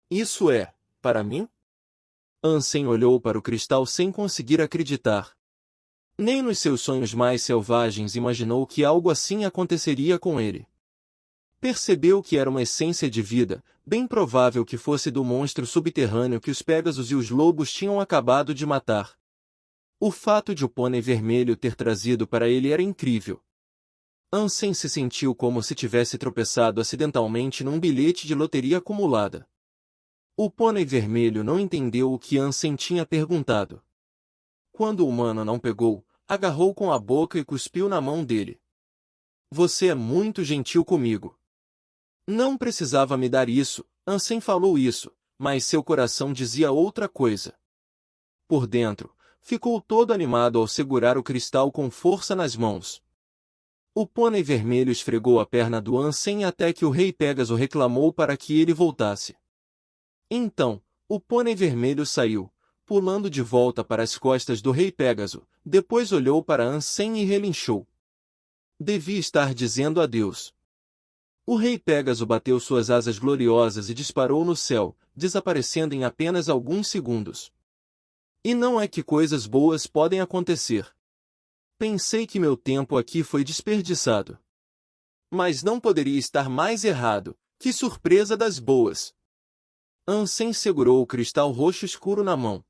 Isso é, para mim? Ansem olhou para o cristal sem conseguir acreditar. Nem nos seus sonhos mais selvagens imaginou que algo assim aconteceria com ele. Percebeu que era uma essência de vida, bem provável que fosse do monstro subterrâneo que os Pégasos e os lobos tinham acabado de matar. O fato de o pônei vermelho ter trazido para ele era incrível. Ansem se sentiu como se tivesse tropeçado acidentalmente num bilhete de loteria acumulada. O pônei vermelho não entendeu o que Ansem tinha perguntado. Quando o humano não pegou, agarrou com a boca e cuspiu na mão dele. Você é muito gentil comigo. Não precisava me dar isso, Ansem falou isso, mas seu coração dizia outra coisa. Por dentro, ficou todo animado ao segurar o cristal com força nas mãos. O pônei vermelho esfregou a perna do Ansem até que o Rei Pégaso reclamou para que ele voltasse. Então, o pônei vermelho saiu, pulando de volta para as costas do Rei Pégaso, depois olhou para Ansem e relinchou. Devia estar dizendo adeus. O Rei Pégaso bateu suas asas gloriosas e disparou no céu, desaparecendo em apenas alguns segundos. E não é que coisas boas podem acontecer. Pensei que meu tempo aqui foi desperdiçado. Mas não poderia estar mais errado, que surpresa das boas. Ansem segurou o cristal roxo escuro na mão.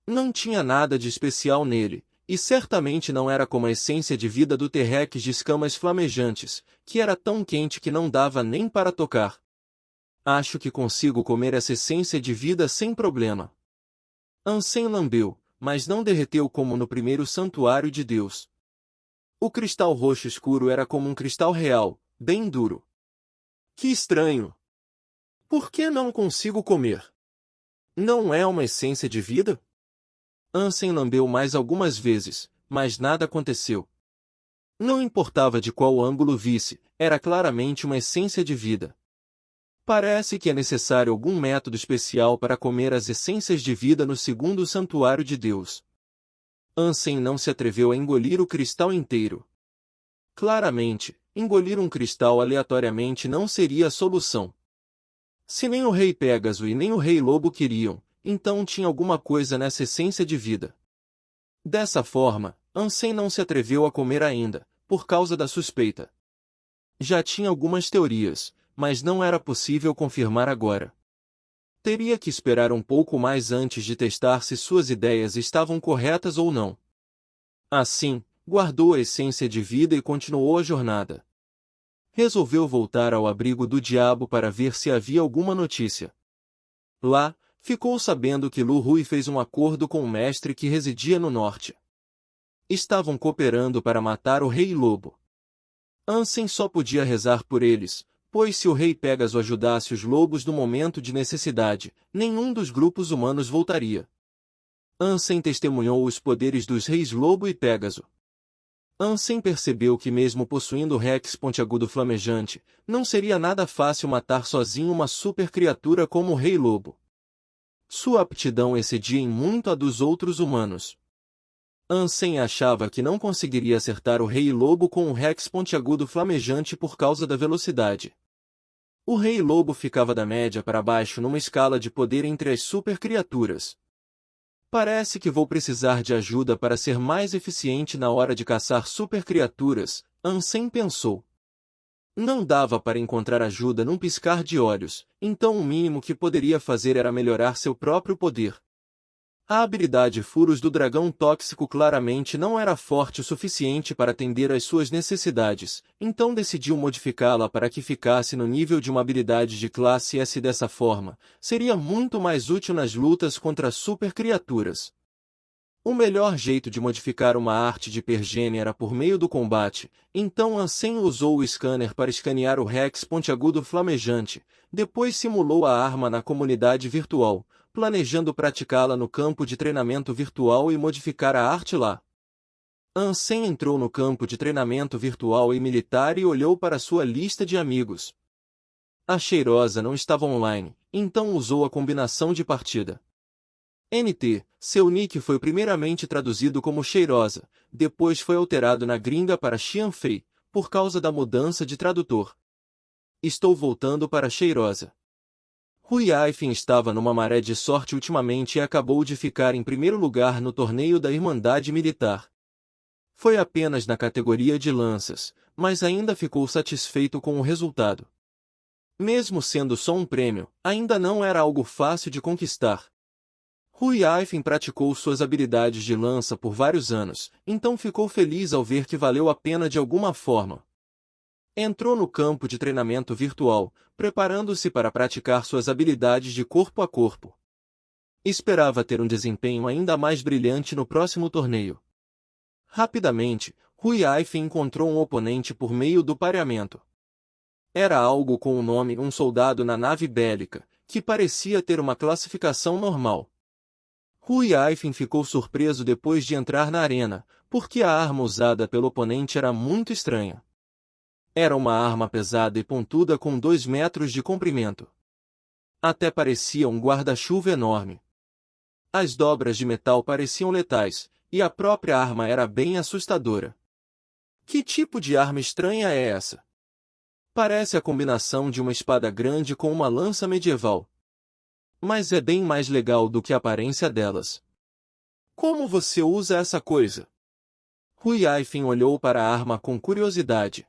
Não tinha nada de especial nele, e certamente não era como a essência de vida do T-Rex de escamas flamejantes, que era tão quente que não dava nem para tocar. Acho que consigo comer essa essência de vida sem problema. Ansem lambeu, mas não derreteu como no primeiro santuário de Deus. O cristal roxo escuro era como um cristal real, bem duro. Que estranho! Por que não consigo comer? Não é uma essência de vida? Ansem lambeu mais algumas vezes, mas nada aconteceu. Não importava de qual ângulo visse, era claramente uma essência de vida. Parece que é necessário algum método especial para comer as essências de vida no segundo santuário de Deus. Ansem não se atreveu a engolir o cristal inteiro. Claramente, engolir um cristal aleatoriamente não seria a solução. Se nem o Rei Pégaso e nem o Rei Lobo queriam, então tinha alguma coisa nessa essência de vida. Dessa forma, Ansem não se atreveu a comer ainda, por causa da suspeita. Já tinha algumas teorias, mas não era possível confirmar agora. Teria que esperar um pouco mais antes de testar se suas ideias estavam corretas ou não. Assim, guardou a essência de vida e continuou a jornada. Resolveu voltar ao abrigo do diabo para ver se havia alguma notícia. Lá, ficou sabendo que Lu Rui fez um acordo com o mestre que residia no norte. Estavam cooperando para matar o Rei Lobo. Ansem só podia rezar por eles, pois se o Rei Pégaso ajudasse os lobos no momento de necessidade, nenhum dos grupos humanos voltaria. Ansem testemunhou os poderes dos Reis Lobo e Pégaso. Ansem percebeu que mesmo possuindo o Rex pontiagudo flamejante, não seria nada fácil matar sozinho uma super criatura como o Rei Lobo. Sua aptidão excedia em muito a dos outros humanos. Ansem achava que não conseguiria acertar o Rei Lobo com o Rex pontiagudo flamejante por causa da velocidade. O Rei Lobo ficava da média para baixo numa escala de poder entre as super criaturas. Parece que vou precisar de ajuda para ser mais eficiente na hora de caçar super criaturas, Ansem pensou. Não dava para encontrar ajuda num piscar de olhos, então o mínimo que poderia fazer era melhorar seu próprio poder. A habilidade Furos do Dragão Tóxico claramente não era forte o suficiente para atender às suas necessidades, então decidiu modificá-la para que ficasse no nível de uma habilidade de classe S. Dessa forma, seria muito mais útil nas lutas contra super criaturas. O melhor jeito de modificar uma arte de Pergene era por meio do combate, então Ansem usou o scanner para escanear o Rex pontiagudo flamejante, depois simulou a arma na comunidade virtual, planejando praticá-la no campo de treinamento virtual e modificar a arte lá. Ansem entrou no campo de treinamento virtual e militar e olhou para sua lista de amigos. A Cheirosa não estava online, então usou a combinação de partida. NT, seu nick foi primeiramente traduzido como Cheirosa, depois foi alterado na gringa para Xianfei, por causa da mudança de tradutor. Estou voltando para Cheirosa. Rui Aifin estava numa maré de sorte ultimamente e acabou de ficar em primeiro lugar no torneio da Irmandade Militar. Foi apenas na categoria de lanças, mas ainda ficou satisfeito com o resultado. Mesmo sendo só um prêmio, ainda não era algo fácil de conquistar. Rui Aifin praticou suas habilidades de lança por vários anos, então ficou feliz ao ver que valeu a pena de alguma forma. Entrou no campo de treinamento virtual, preparando-se para praticar suas habilidades de corpo a corpo. Esperava ter um desempenho ainda mais brilhante no próximo torneio. Rapidamente, Rui Aifin encontrou um oponente por meio do pareamento. Era algo com o nome Um Soldado na Nave Bélica, que parecia ter uma classificação normal. Rui Aifin ficou surpreso depois de entrar na arena, porque a arma usada pelo oponente era muito estranha. Era uma arma pesada e pontuda com 2 metros de comprimento. Até parecia um guarda-chuva enorme. As dobras de metal pareciam letais, e a própria arma era bem assustadora. Que tipo de arma estranha é essa? Parece a combinação de uma espada grande com uma lança medieval. Mas é bem mais legal do que a aparência delas. Como você usa essa coisa? Rui Aifin olhou para a arma com curiosidade.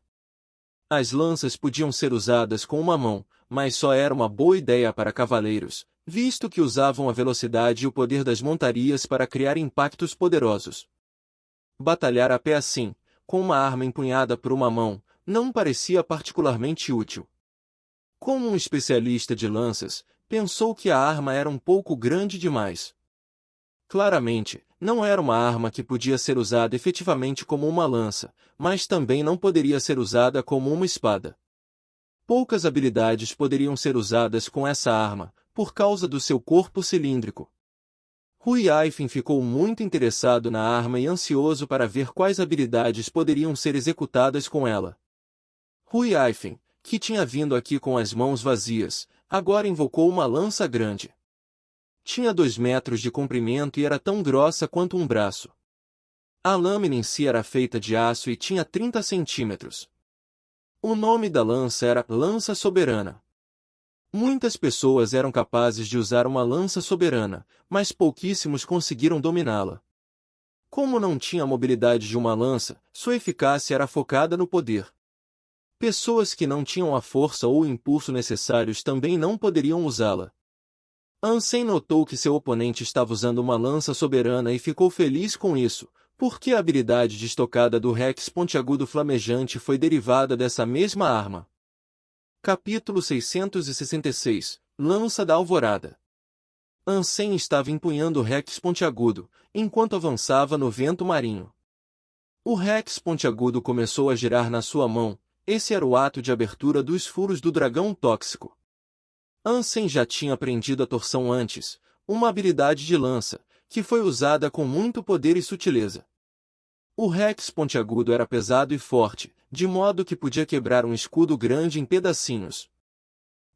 As lanças podiam ser usadas com uma mão, mas só era uma boa ideia para cavaleiros, visto que usavam a velocidade e o poder das montarias para criar impactos poderosos. Batalhar a pé assim, com uma arma empunhada por uma mão, não parecia particularmente útil. Como um especialista de lanças, pensou que a arma era um pouco grande demais. Claramente, não era uma arma que podia ser usada efetivamente como uma lança, mas também não poderia ser usada como uma espada. Poucas habilidades poderiam ser usadas com essa arma, por causa do seu corpo cilíndrico. Rui Aifin ficou muito interessado na arma e ansioso para ver quais habilidades poderiam ser executadas com ela. Rui Aifin, que tinha vindo aqui com as mãos vazias, agora invocou uma lança grande. Tinha 2 metros de comprimento e era tão grossa quanto um braço. A lâmina em si era feita de aço e tinha 30 centímetros. O nome da lança era Lança Soberana. Muitas pessoas eram capazes de usar uma lança soberana, mas pouquíssimos conseguiram dominá-la. Como não tinha a mobilidade de uma lança, sua eficácia era focada no poder. Pessoas que não tinham a força ou o impulso necessários também não poderiam usá-la. Ansem notou que seu oponente estava usando uma lança soberana e ficou feliz com isso, porque a habilidade de estocada do Rex pontiagudo flamejante foi derivada dessa mesma arma. Capítulo 666 Lança da Alvorada. Ansem estava empunhando o Rex pontiagudo, enquanto avançava no vento marinho. O Rex pontiagudo começou a girar na sua mão. Esse era o ato de abertura dos furos do dragão tóxico. Ansem já tinha aprendido a torção antes, uma habilidade de lança, que foi usada com muito poder e sutileza. O Rex pontiagudo era pesado e forte, de modo que podia quebrar um escudo grande em pedacinhos.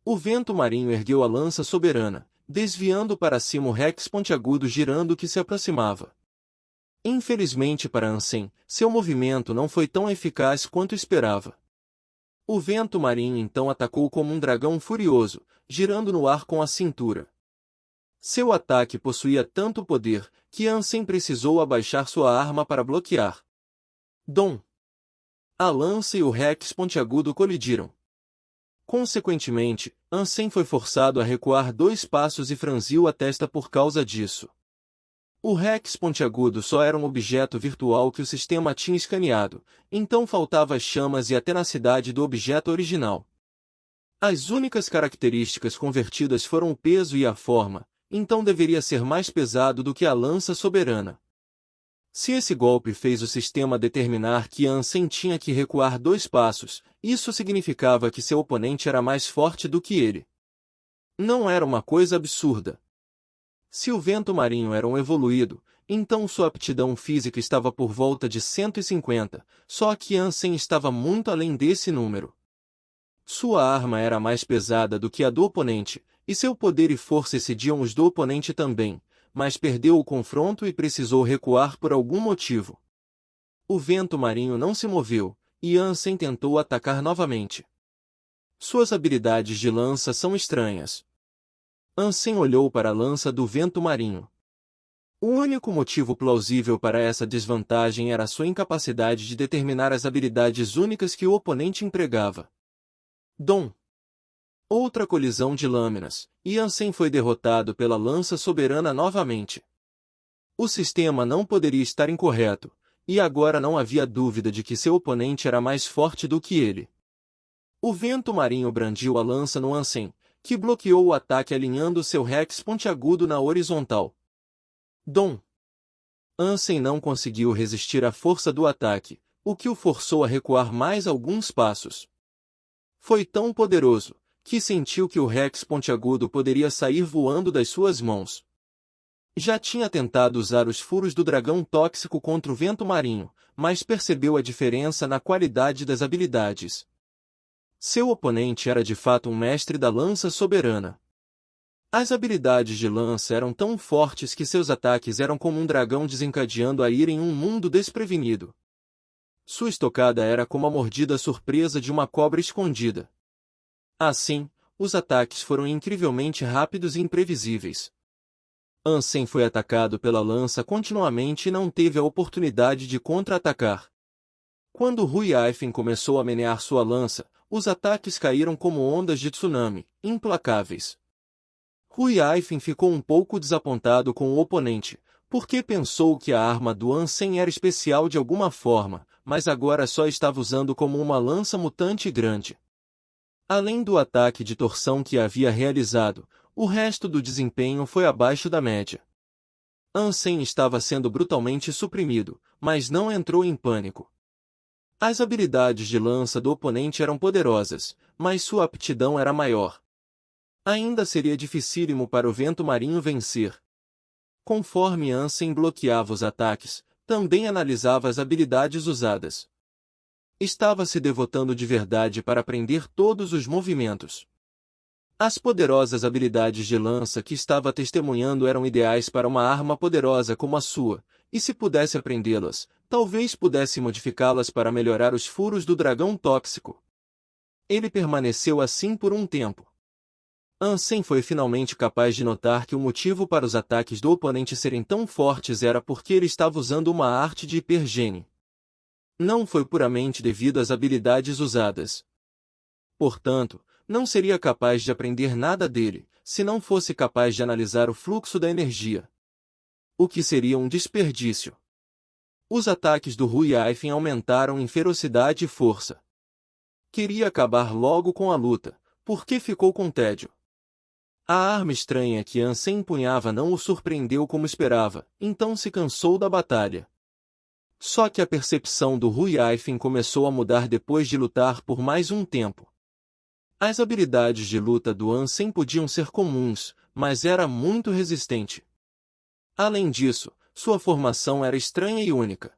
O vento marinho ergueu a lança soberana, desviando para cima o Rex pontiagudo girando que se aproximava. Infelizmente para Ansem, seu movimento não foi tão eficaz quanto esperava. O vento marinho então atacou como um dragão furioso, girando no ar com a cintura. Seu ataque possuía tanto poder, que Ansem precisou abaixar sua arma para bloquear. Dom! A lança e o Rex pontiagudo colidiram. Consequentemente, Ansem foi forçado a recuar 2 passos e franziu a testa por causa disso. O Rex pontiagudo só era um objeto virtual que o sistema tinha escaneado, então faltava as chamas e a tenacidade do objeto original. As únicas características convertidas foram o peso e a forma, então deveria ser mais pesado do que a lança soberana. Se esse golpe fez o sistema determinar que Ansem tinha que recuar 2 passos, isso significava que seu oponente era mais forte do que ele. Não era uma coisa absurda. Se o vento marinho era um evoluído, então sua aptidão física estava por volta de 150, só que Ansem estava muito além desse número. Sua arma era mais pesada do que a do oponente, e seu poder e força excediam os do oponente também, mas perdeu o confronto e precisou recuar por algum motivo. O vento marinho não se moveu, e Ansem tentou atacar novamente. Suas habilidades de lança são estranhas. Ansem olhou para a lança do vento marinho. O único motivo plausível para essa desvantagem era sua incapacidade de determinar as habilidades únicas que o oponente empregava. Dom! Outra colisão de lâminas, e Ansem foi derrotado pela lança soberana novamente. O sistema não poderia estar incorreto, e agora não havia dúvida de que seu oponente era mais forte do que ele. O vento marinho brandiu a lança no Ansem, que bloqueou o ataque alinhando seu Rex pontiagudo na horizontal. Dom! Ansem não conseguiu resistir à força do ataque, o que o forçou a recuar mais alguns passos. Foi tão poderoso, que sentiu que o Rex pontiagudo poderia sair voando das suas mãos. Já tinha tentado usar os furos do dragão tóxico contra o vento marinho, mas percebeu a diferença na qualidade das habilidades. Seu oponente era de fato um mestre da lança soberana. As habilidades de lança eram tão fortes que seus ataques eram como um dragão desencadeando a ira em um mundo desprevenido. Sua estocada era como a mordida surpresa de uma cobra escondida. Assim, os ataques foram incrivelmente rápidos e imprevisíveis. Ansem foi atacado pela lança continuamente e não teve a oportunidade de contra-atacar. Quando Rui Aifen começou a menear sua lança, os ataques caíram como ondas de tsunami, implacáveis. Rui Aifen ficou um pouco desapontado com o oponente, porque pensou que a arma do Ansem era especial de alguma forma, mas agora só estava usando como uma lança mutante grande. Além do ataque de torção que havia realizado, o resto do desempenho foi abaixo da média. Ansem estava sendo brutalmente suprimido, mas não entrou em pânico. As habilidades de lança do oponente eram poderosas, mas sua aptidão era maior. Ainda seria dificílimo para o vento marinho vencer. Conforme Ansem bloqueava os ataques, também analisava as habilidades usadas. Estava se devotando de verdade para aprender todos os movimentos. As poderosas habilidades de lança que estava testemunhando eram ideais para uma arma poderosa como a sua, e se pudesse aprendê-las, talvez pudesse modificá-las para melhorar os furos do dragão tóxico. Ele permaneceu assim por um tempo. Ansem foi finalmente capaz de notar que o motivo para os ataques do oponente serem tão fortes era porque ele estava usando uma arte de hipergene. Não foi puramente devido às habilidades usadas. Portanto, não seria capaz de aprender nada dele, se não fosse capaz de analisar o fluxo da energia. O que seria um desperdício. Os ataques do Ruiaifin aumentaram em ferocidade e força. Queria acabar logo com a luta, porque ficou com tédio. A arma estranha que Ansem empunhava não o surpreendeu como esperava, então se cansou da batalha. Só que a percepção do Ruiaifin começou a mudar depois de lutar por mais um tempo. As habilidades de luta do Ansem podiam ser comuns, mas era muito resistente. Além disso, sua formação era estranha e única.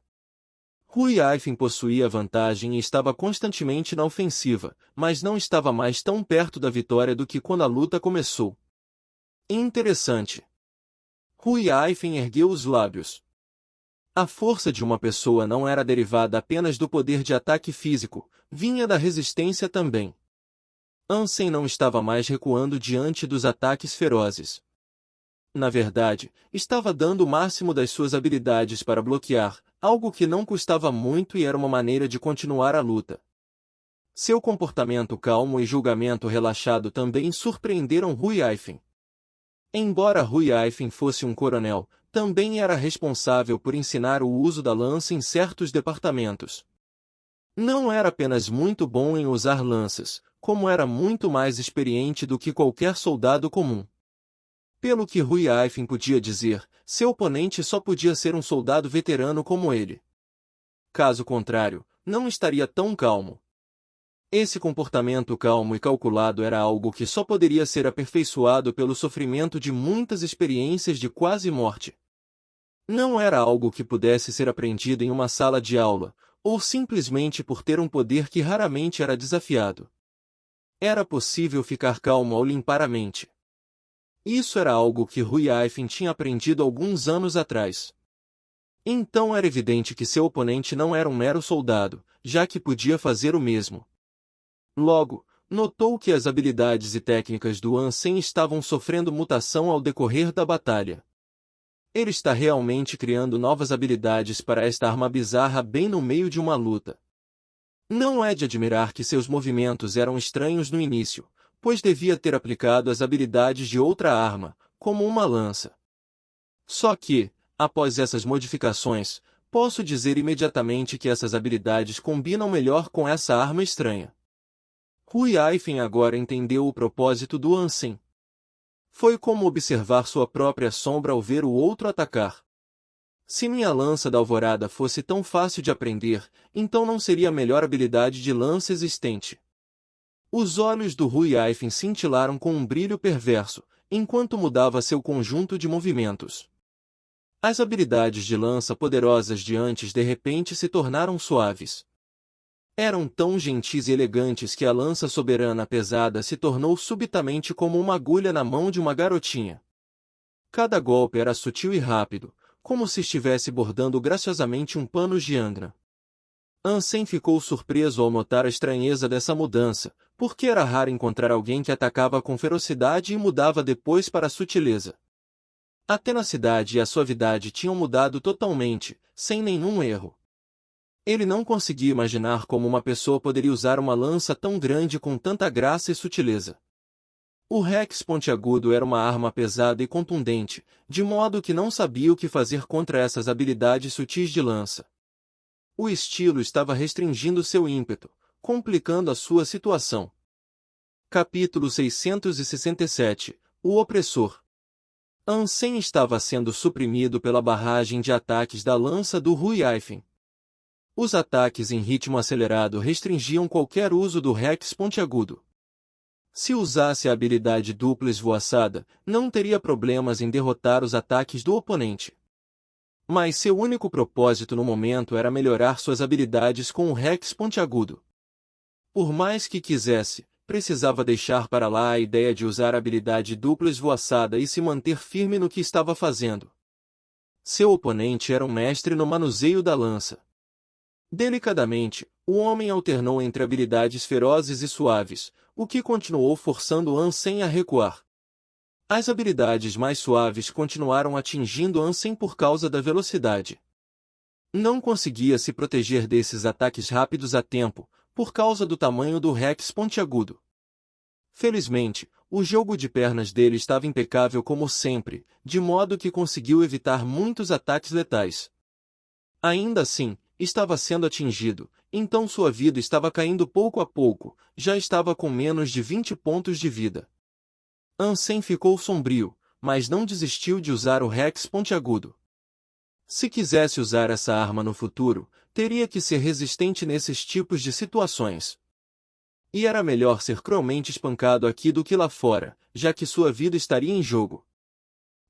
Ruiaifin possuía vantagem e estava constantemente na ofensiva, mas não estava mais tão perto da vitória do que quando a luta começou. Interessante. Ruiaifin ergueu os lábios. A força de uma pessoa não era derivada apenas do poder de ataque físico, vinha da resistência também. Ansem não estava mais recuando diante dos ataques ferozes. Na verdade, estava dando o máximo das suas habilidades para bloquear, algo que não custava muito e era uma maneira de continuar a luta. Seu comportamento calmo e julgamento relaxado também surpreenderam Ruiaifin. Embora Ruiaifin fosse um coronel, também era responsável por ensinar o uso da lança em certos departamentos. Não era apenas muito bom em usar lanças, como era muito mais experiente do que qualquer soldado comum. Pelo que Ruiaifin podia dizer, seu oponente só podia ser um soldado veterano como ele. Caso contrário, não estaria tão calmo. Esse comportamento calmo e calculado era algo que só poderia ser aperfeiçoado pelo sofrimento de muitas experiências de quase morte. Não era algo que pudesse ser aprendido em uma sala de aula, ou simplesmente por ter um poder que raramente era desafiado. Era possível ficar calmo ao limpar a mente. Isso era algo que Ruiaifin tinha aprendido alguns anos atrás. Então era evidente que seu oponente não era um mero soldado, já que podia fazer o mesmo. Logo, notou que as habilidades e técnicas do Ansem estavam sofrendo mutação ao decorrer da batalha. Ele está realmente criando novas habilidades para esta arma bizarra bem no meio de uma luta. Não é de admirar que seus movimentos eram estranhos no início, pois devia ter aplicado as habilidades de outra arma, como uma lança. Só que, após essas modificações, posso dizer imediatamente que essas habilidades combinam melhor com essa arma estranha. Ruiaifin agora entendeu o propósito do Ansem. Foi como observar sua própria sombra ao ver o outro atacar. Se minha lança da alvorada fosse tão fácil de aprender, então não seria a melhor habilidade de lança existente. Os olhos do Ruiaifin cintilaram com um brilho perverso, enquanto mudava seu conjunto de movimentos. As habilidades de lança poderosas de antes de repente se tornaram suaves. Eram tão gentis e elegantes que a lança soberana pesada se tornou subitamente como uma agulha na mão de uma garotinha. Cada golpe era sutil e rápido, como se estivesse bordando graciosamente um pano de Angra. Ansem ficou surpreso ao notar a estranheza dessa mudança, porque era raro encontrar alguém que atacava com ferocidade e mudava depois para a sutileza. A tenacidade e a suavidade tinham mudado totalmente, sem nenhum erro. Ele não conseguia imaginar como uma pessoa poderia usar uma lança tão grande com tanta graça e sutileza. O Rex pontiagudo era uma arma pesada e contundente, de modo que não sabia o que fazer contra essas habilidades sutis de lança. O estilo estava restringindo seu ímpeto, complicando a sua situação. Capítulo 667 – O Opressor. Ansem estava sendo suprimido pela barragem de ataques da lança do Ruiaifin. Os ataques em ritmo acelerado restringiam qualquer uso do Rex pontiagudo. Se usasse a habilidade dupla esvoaçada, não teria problemas em derrotar os ataques do oponente. Mas seu único propósito no momento era melhorar suas habilidades com o Rex pontiagudo. Por mais que quisesse, precisava deixar para lá a ideia de usar a habilidade dupla esvoaçada e se manter firme no que estava fazendo. Seu oponente era um mestre no manuseio da lança. Delicadamente, o homem alternou entre habilidades ferozes e suaves, o que continuou forçando Ansem a recuar. As habilidades mais suaves continuaram atingindo Ansem por causa da velocidade. Não conseguia se proteger desses ataques rápidos a tempo, por causa do tamanho do Rex pontiagudo. Felizmente, o jogo de pernas dele estava impecável como sempre, de modo que conseguiu evitar muitos ataques letais. Ainda assim, estava sendo atingido, então sua vida estava caindo pouco a pouco, já estava com menos de 20 pontos de vida. Ansem ficou sombrio, mas não desistiu de usar o Rex pontiagudo. Se quisesse usar essa arma no futuro, teria que ser resistente nesses tipos de situações. E era melhor ser cruelmente espancado aqui do que lá fora, já que sua vida estaria em jogo.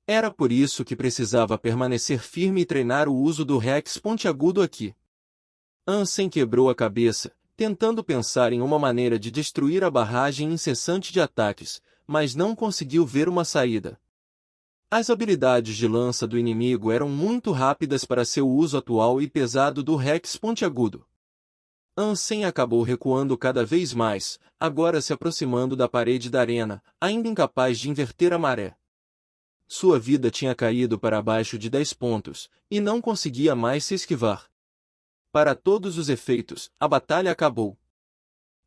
Era por isso que precisava permanecer firme e treinar o uso do Rex pontiagudo aqui. Ansem quebrou a cabeça, tentando pensar em uma maneira de destruir a barragem incessante de ataques, mas não conseguiu ver uma saída. As habilidades de lança do inimigo eram muito rápidas para seu uso atual e pesado do Rex pontiagudo. Ansem acabou recuando cada vez mais, agora se aproximando da parede da arena, ainda incapaz de inverter a maré. Sua vida tinha caído para abaixo de 10 pontos, e não conseguia mais se esquivar. Para todos os efeitos, a batalha acabou.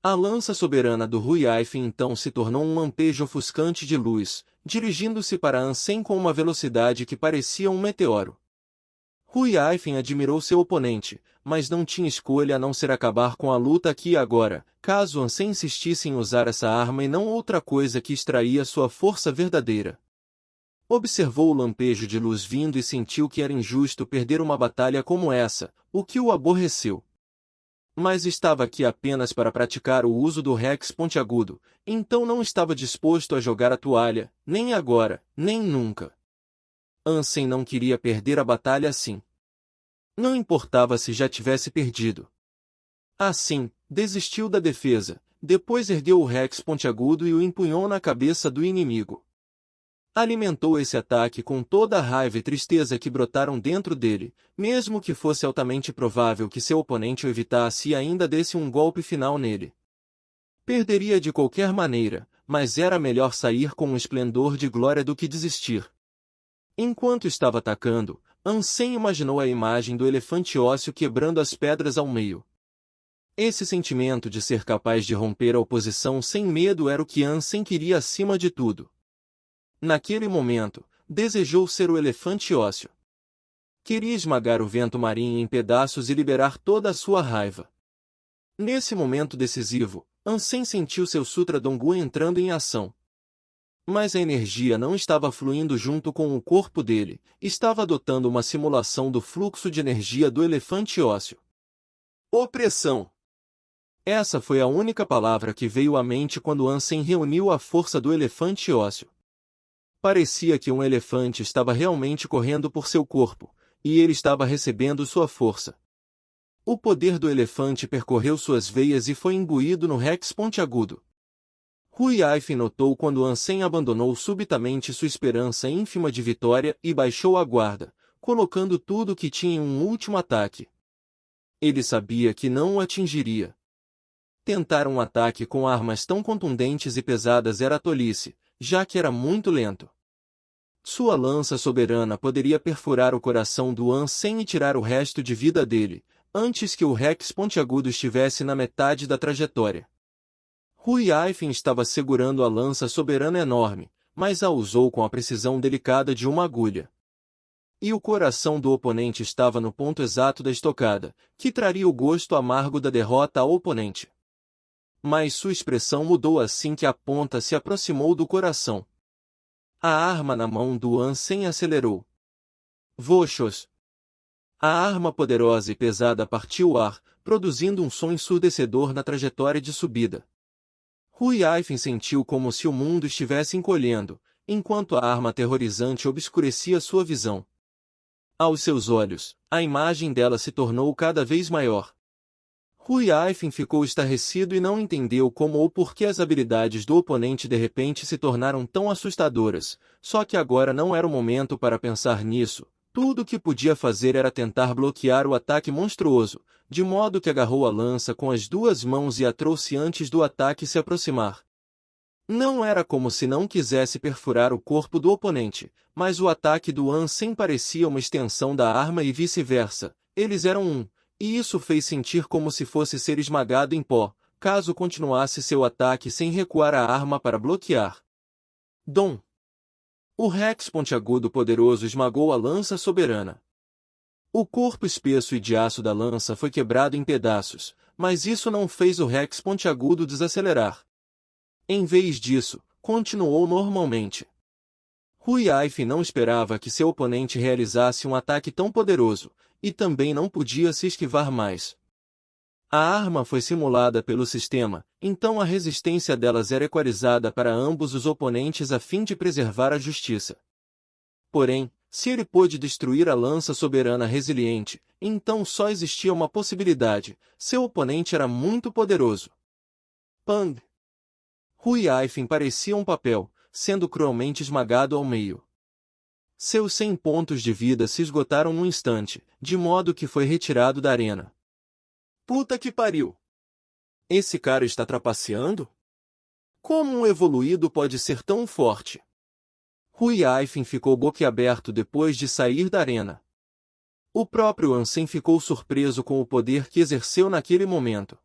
A lança soberana do Ruiaif então se tornou um lampejo ofuscante de luz, dirigindo-se para Ansem com uma velocidade que parecia um meteoro. Ruiaif admirou seu oponente, mas não tinha escolha a não ser acabar com a luta aqui e agora, caso Ansem insistisse em usar essa arma e não outra coisa que extraía sua força verdadeira. Observou o lampejo de luz vindo e sentiu que era injusto perder uma batalha como essa, o que o aborreceu. Mas estava aqui apenas para praticar o uso do Rex pontiagudo, então não estava disposto a jogar a toalha, nem agora, nem nunca. Ansem não queria perder a batalha assim. Não importava se já tivesse perdido. Assim, desistiu da defesa, depois ergueu o Rex pontiagudo e o empunhou na cabeça do inimigo. Alimentou esse ataque com toda a raiva e tristeza que brotaram dentro dele, mesmo que fosse altamente provável que seu oponente o evitasse e ainda desse um golpe final nele. Perderia de qualquer maneira, mas era melhor sair com um esplendor de glória do que desistir. Enquanto estava atacando, Ansem imaginou a imagem do elefante ósseo quebrando as pedras ao meio. Esse sentimento de ser capaz de romper a oposição sem medo era o que Ansem queria acima de tudo. Naquele momento, desejou ser o elefante ósseo. Queria esmagar o vento marinho em pedaços e liberar toda a sua raiva. Nesse momento decisivo, Ansem sentiu seu Sutra Donggu entrando em ação. Mas a energia não estava fluindo junto com o corpo dele, estava adotando uma simulação do fluxo de energia do elefante ósseo. Opressão! Essa foi a única palavra que veio à mente quando Ansem reuniu a força do elefante ósseo. Parecia que um elefante estava realmente correndo por seu corpo, e ele estava recebendo sua força. O poder do elefante percorreu suas veias e foi imbuído no Rex pontiagudo. Ruiaif notou quando Ansem abandonou subitamente sua esperança ínfima de vitória e baixou a guarda, colocando tudo o que tinha em um último ataque. Ele sabia que não o atingiria. Tentar um ataque com armas tão contundentes e pesadas era tolice, já que era muito lento. Sua lança soberana poderia perfurar o coração do Ansem e tirar o resto de vida dele, antes que o Rex pontiagudo estivesse na metade da trajetória. Ruiaif estava segurando a lança soberana enorme, mas a usou com a precisão delicada de uma agulha. E o coração do oponente estava no ponto exato da estocada, que traria o gosto amargo da derrota ao oponente. Mas sua expressão mudou assim que a ponta se aproximou do coração. A arma na mão do Ansem acelerou. Voxos! A arma poderosa e pesada partiu o ar, produzindo um som ensurdecedor na trajetória de subida. Ruiaif sentiu como se o mundo estivesse encolhendo, enquanto a arma aterrorizante obscurecia sua visão. Aos seus olhos, a imagem dela se tornou cada vez maior. Ruiaif ficou estarrecido e não entendeu como ou por que as habilidades do oponente de repente se tornaram tão assustadoras, só que agora não era o momento para pensar nisso, Tudo o que podia fazer era tentar bloquear o ataque monstruoso, de modo que agarrou a lança com as duas mãos e a trouxe antes do ataque se aproximar. Não era como se não quisesse perfurar o corpo do oponente, mas o ataque do Ansem parecia uma extensão da arma e vice-versa. Eles eram um, e isso fez sentir como se fosse ser esmagado em pó, caso continuasse seu ataque sem recuar a arma para bloquear. Dom! O Rex pontiagudo poderoso esmagou a lança soberana. O corpo espesso e de aço da lança foi quebrado em pedaços, mas isso não fez o Rex pontiagudo desacelerar. Em vez disso, continuou normalmente. Huiaif não esperava que seu oponente realizasse um ataque tão poderoso, e também não podia se esquivar mais. A arma foi simulada pelo sistema, então a resistência delas era equalizada para ambos os oponentes a fim de preservar a justiça. Porém, se ele pôde destruir a lança soberana resiliente, então só existia uma possibilidade: seu oponente era muito poderoso. Pang! Huiaifin parecia um papel, sendo cruelmente esmagado ao meio. Seus 100 pontos de vida se esgotaram num instante, de modo que foi retirado da arena. Puta que pariu! Esse cara está trapaceando? Como um evoluído pode ser tão forte? Huiaifin ficou boquiaberto depois de sair da arena. O próprio Ansem ficou surpreso com o poder que exerceu naquele momento.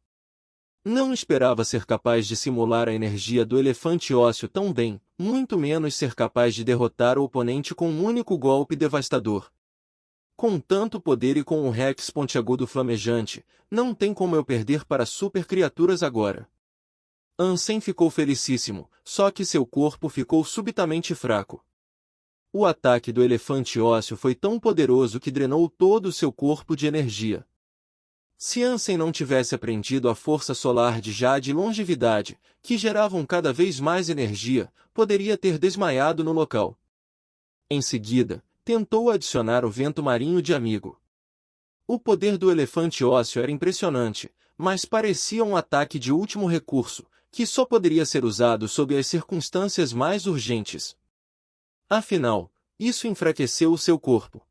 Não esperava ser capaz de simular a energia do elefante ósseo tão bem, muito menos ser capaz de derrotar o oponente com um único golpe devastador. Com tanto poder e com um Rex pontiagudo flamejante, não tem como eu perder para super criaturas agora. Ansem ficou felicíssimo, só que seu corpo ficou subitamente fraco. O ataque do elefante ósseo foi tão poderoso que drenou todo o seu corpo de energia. Se Ansem não tivesse aprendido a força solar de Jade e longevidade, que geravam cada vez mais energia, poderia ter desmaiado no local. Em seguida, tentou adicionar o vento marinho de amigo. O poder do elefante ósseo era impressionante, mas parecia um ataque de último recurso, que só poderia ser usado sob as circunstâncias mais urgentes. Afinal, isso enfraqueceu o seu corpo.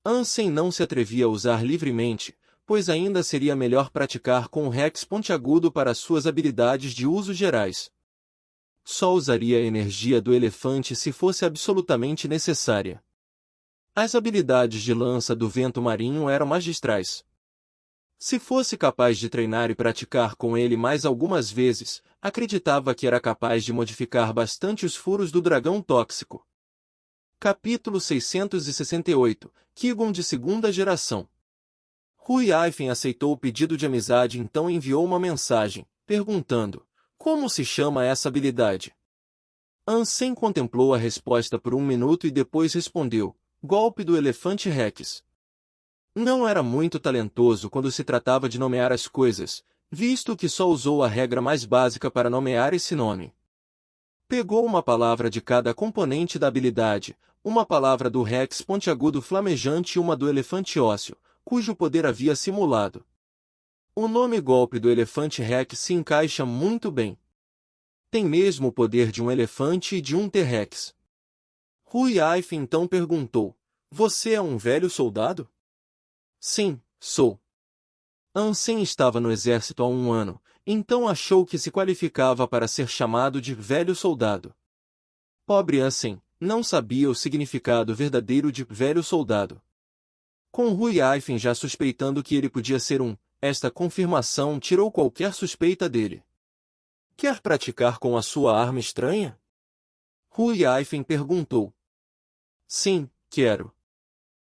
Ansem não se atrevia a usar livremente, pois ainda seria melhor praticar com o Rex pontiagudo para suas habilidades de uso gerais. Só usaria a energia do elefante se fosse absolutamente necessária. As habilidades de lança do vento marinho eram magistrais. Se fosse capaz de treinar e praticar com ele mais algumas vezes, acreditava que era capaz de modificar bastante os furos do dragão tóxico. Capítulo 668 – Kigon de segunda geração. Huiaifin aceitou o pedido de amizade e então enviou uma mensagem, perguntando: como se chama essa habilidade? Ansem contemplou a resposta por um minuto e depois respondeu: golpe do elefante Rex. Não era muito talentoso quando se tratava de nomear as coisas, visto que só usou a regra mais básica para nomear esse nome. Pegou uma palavra de cada componente da habilidade, uma palavra do Rex pontiagudo flamejante e uma do elefante ósseo, cujo poder havia simulado. O nome golpe do elefante Rex se encaixa muito bem. Tem mesmo o poder de um elefante e de um T-Rex. Huiaifin então perguntou: você é um velho soldado? Sim, sou. Ansem estava no exército há 1 ano, então achou que se qualificava para ser chamado de velho soldado. Pobre Ansem, não sabia o significado verdadeiro de velho soldado. Com Huiaifin já suspeitando que ele podia ser esta confirmação tirou qualquer suspeita dele. Quer praticar com a sua arma estranha? Huiaifin perguntou. Sim, quero.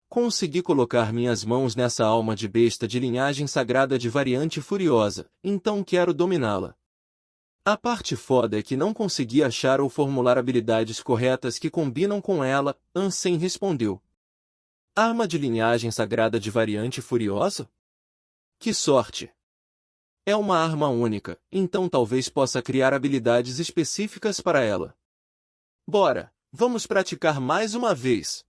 Consegui colocar minhas mãos nessa alma de besta de linhagem sagrada de variante furiosa, então quero dominá-la. A parte foda é que não consegui achar ou formular habilidades corretas que combinam com ela, Ansem respondeu. Arma de linhagem sagrada de variante furiosa? Que sorte! É uma arma única, então talvez possa criar habilidades específicas para ela. Bora, vamos praticar mais uma vez!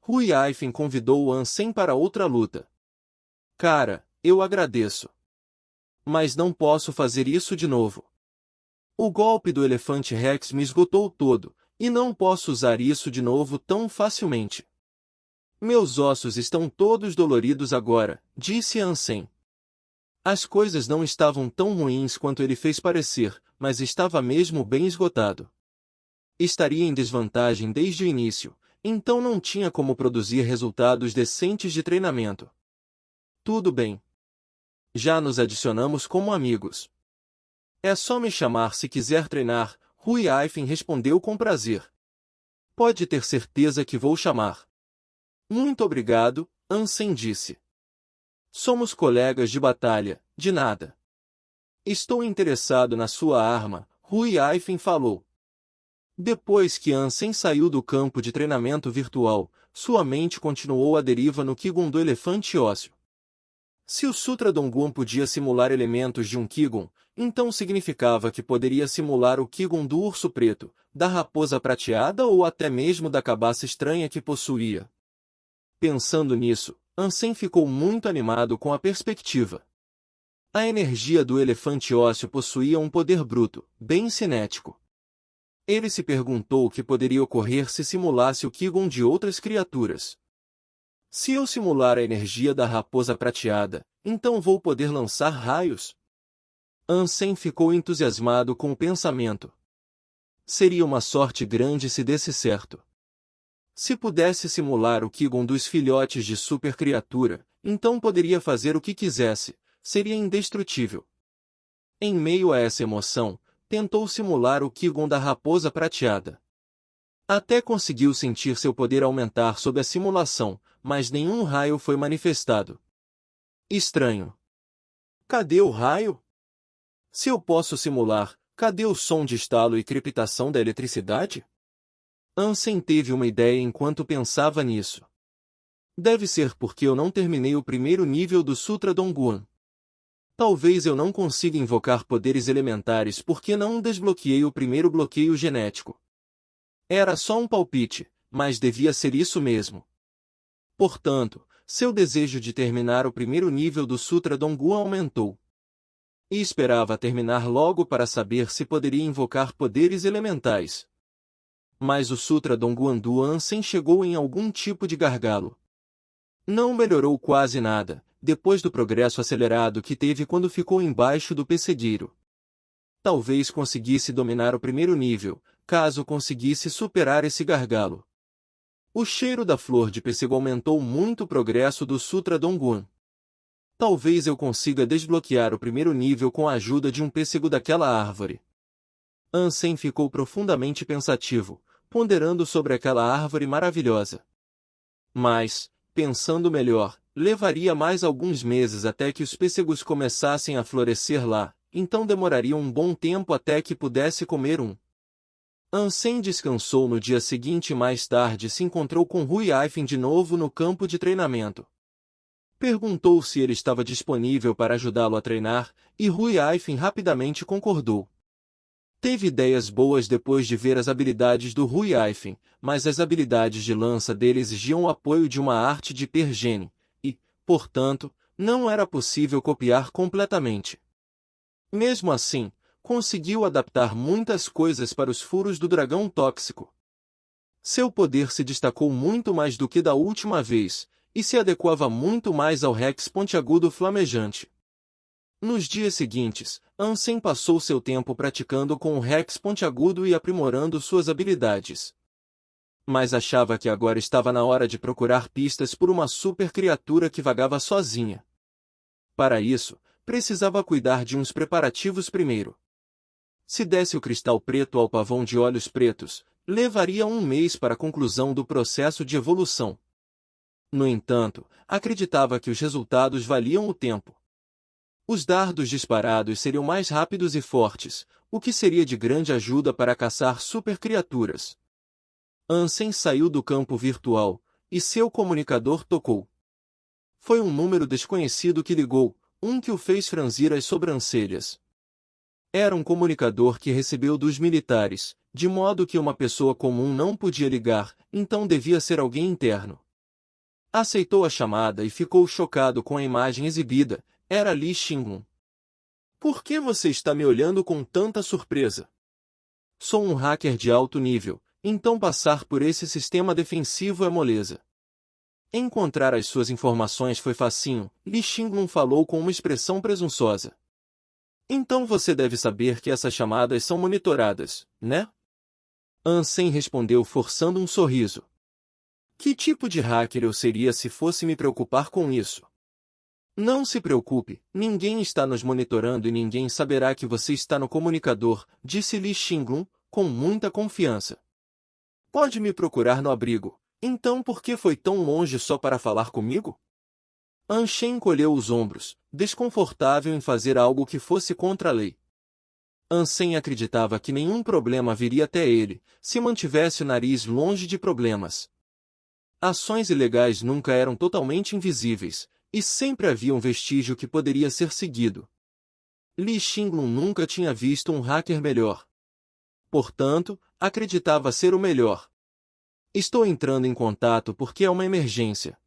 Huiaifin convidou o Ansem para outra luta. Cara, eu agradeço. Mas não posso fazer isso de novo. O golpe do elefante Rex me esgotou todo, e não posso usar isso de novo tão facilmente. Meus ossos estão todos doloridos agora, disse Ansem. As coisas não estavam tão ruins quanto ele fez parecer, mas estava mesmo bem esgotado. Estaria em desvantagem desde o início, então não tinha como produzir resultados decentes de treinamento. Tudo bem. Já nos adicionamos como amigos. É só me chamar se quiser treinar, Rui Aifin respondeu com prazer. Pode ter certeza que vou chamar. Muito obrigado, Ansem disse. Somos colegas de batalha, de nada. Estou interessado na sua arma, Rui Aifin falou. Depois que Ansem saiu do campo de treinamento virtual, sua mente continuou à deriva no Qigong do elefante ósseo. Se o Sutra Dongguan podia simular elementos de um Qigong, então significava que poderia simular o Qigong do urso preto, da raposa prateada ou até mesmo da cabaça estranha que possuía. Pensando nisso, Ansem ficou muito animado com a perspectiva. A energia do elefante ósseo possuía um poder bruto, bem cinético. Ele se perguntou o que poderia ocorrer se simulasse o Qigong de outras criaturas. Se eu simular a energia da raposa prateada, então vou poder lançar raios? Ansem ficou entusiasmado com o pensamento. Seria uma sorte grande se desse certo. Se pudesse simular o Qigong dos filhotes de super criatura, então poderia fazer o que quisesse, seria indestrutível. Em meio a essa emoção, tentou simular o Qigong da raposa prateada. Até conseguiu sentir seu poder aumentar sob a simulação, mas nenhum raio foi manifestado. Estranho. Cadê o raio? Se eu posso simular, cadê o som de estalo e crepitação da eletricidade? Ansem teve uma ideia enquanto pensava nisso. Deve ser porque eu não terminei o primeiro nível do Sutra Dongguan. Talvez eu não consiga invocar poderes elementares porque não desbloqueei o primeiro bloqueio genético. Era só um palpite, mas devia ser isso mesmo. Portanto, seu desejo de terminar o primeiro nível do Sutra Dongguan aumentou. E esperava terminar logo para saber se poderia invocar poderes elementais. Mas o Sutra Dongguan do Ansem chegou em algum tipo de gargalo. Não melhorou quase nada, depois do progresso acelerado que teve quando ficou embaixo do pessegueiro. Talvez conseguisse dominar o primeiro nível, caso conseguisse superar esse gargalo. O cheiro da flor de pêssego aumentou muito o progresso do Sutra Dongguan. Talvez eu consiga desbloquear o primeiro nível com a ajuda de um pêssego daquela árvore. Ansem ficou profundamente pensativo, ponderando sobre aquela árvore maravilhosa. Mas, pensando melhor, levaria mais alguns meses até que os pêssegos começassem a florescer lá, então demoraria um bom tempo até que pudesse comer um. Ansem descansou no dia seguinte e mais tarde se encontrou com Rui Aifin de novo no campo de treinamento. Perguntou se ele estava disponível para ajudá-lo a treinar, e Rui Aifin rapidamente concordou. Teve ideias boas depois de ver as habilidades do Rui Aifin, mas as habilidades de lança dele exigiam o apoio de uma arte de Pergene, e, portanto, não era possível copiar completamente. Mesmo assim, conseguiu adaptar muitas coisas para os furos do dragão tóxico. Seu poder se destacou muito mais do que da última vez, e se adequava muito mais ao Rex pontiagudo flamejante. Nos dias seguintes, Ansem passou seu tempo praticando com o Rex pontiagudo e aprimorando suas habilidades. Mas achava que agora estava na hora de procurar pistas por uma super criatura que vagava sozinha. Para isso, precisava cuidar de uns preparativos primeiro. Se desse o cristal preto ao pavão de olhos pretos, levaria um mês para a conclusão do processo de evolução. No entanto, acreditava que os resultados valiam o tempo. Os dardos disparados seriam mais rápidos e fortes, o que seria de grande ajuda para caçar supercriaturas. Ansem saiu do campo virtual, e seu comunicador tocou. Foi um número desconhecido que ligou, um que o fez franzir as sobrancelhas. Era um comunicador que recebeu dos militares, de modo que uma pessoa comum não podia ligar, então devia ser alguém interno. Aceitou a chamada e ficou chocado com a imagem exibida. Era Li Xingun. Por que você está me olhando com tanta surpresa? Sou um hacker de alto nível, então passar por esse sistema defensivo é moleza. Encontrar as suas informações foi facinho, Li Xinglun falou com uma expressão presunçosa. Então você deve saber que essas chamadas são monitoradas, né? Ansem respondeu forçando um sorriso. Que tipo de hacker eu seria se fosse me preocupar com isso? Não se preocupe, ninguém está nos monitorando e ninguém saberá que você está no comunicador, disse Li Xinglun, com muita confiança. Pode me procurar no abrigo. Então por que foi tão longe só para falar comigo? Anshen encolheu os ombros, desconfortável em fazer algo que fosse contra a lei. Ansem acreditava que nenhum problema viria até ele, se mantivesse o nariz longe de problemas. Ações ilegais nunca eram totalmente invisíveis, e sempre havia um vestígio que poderia ser seguido. Li Xinglun nunca tinha visto um hacker melhor. Portanto, acreditava ser o melhor. Estou entrando em contato porque é uma emergência.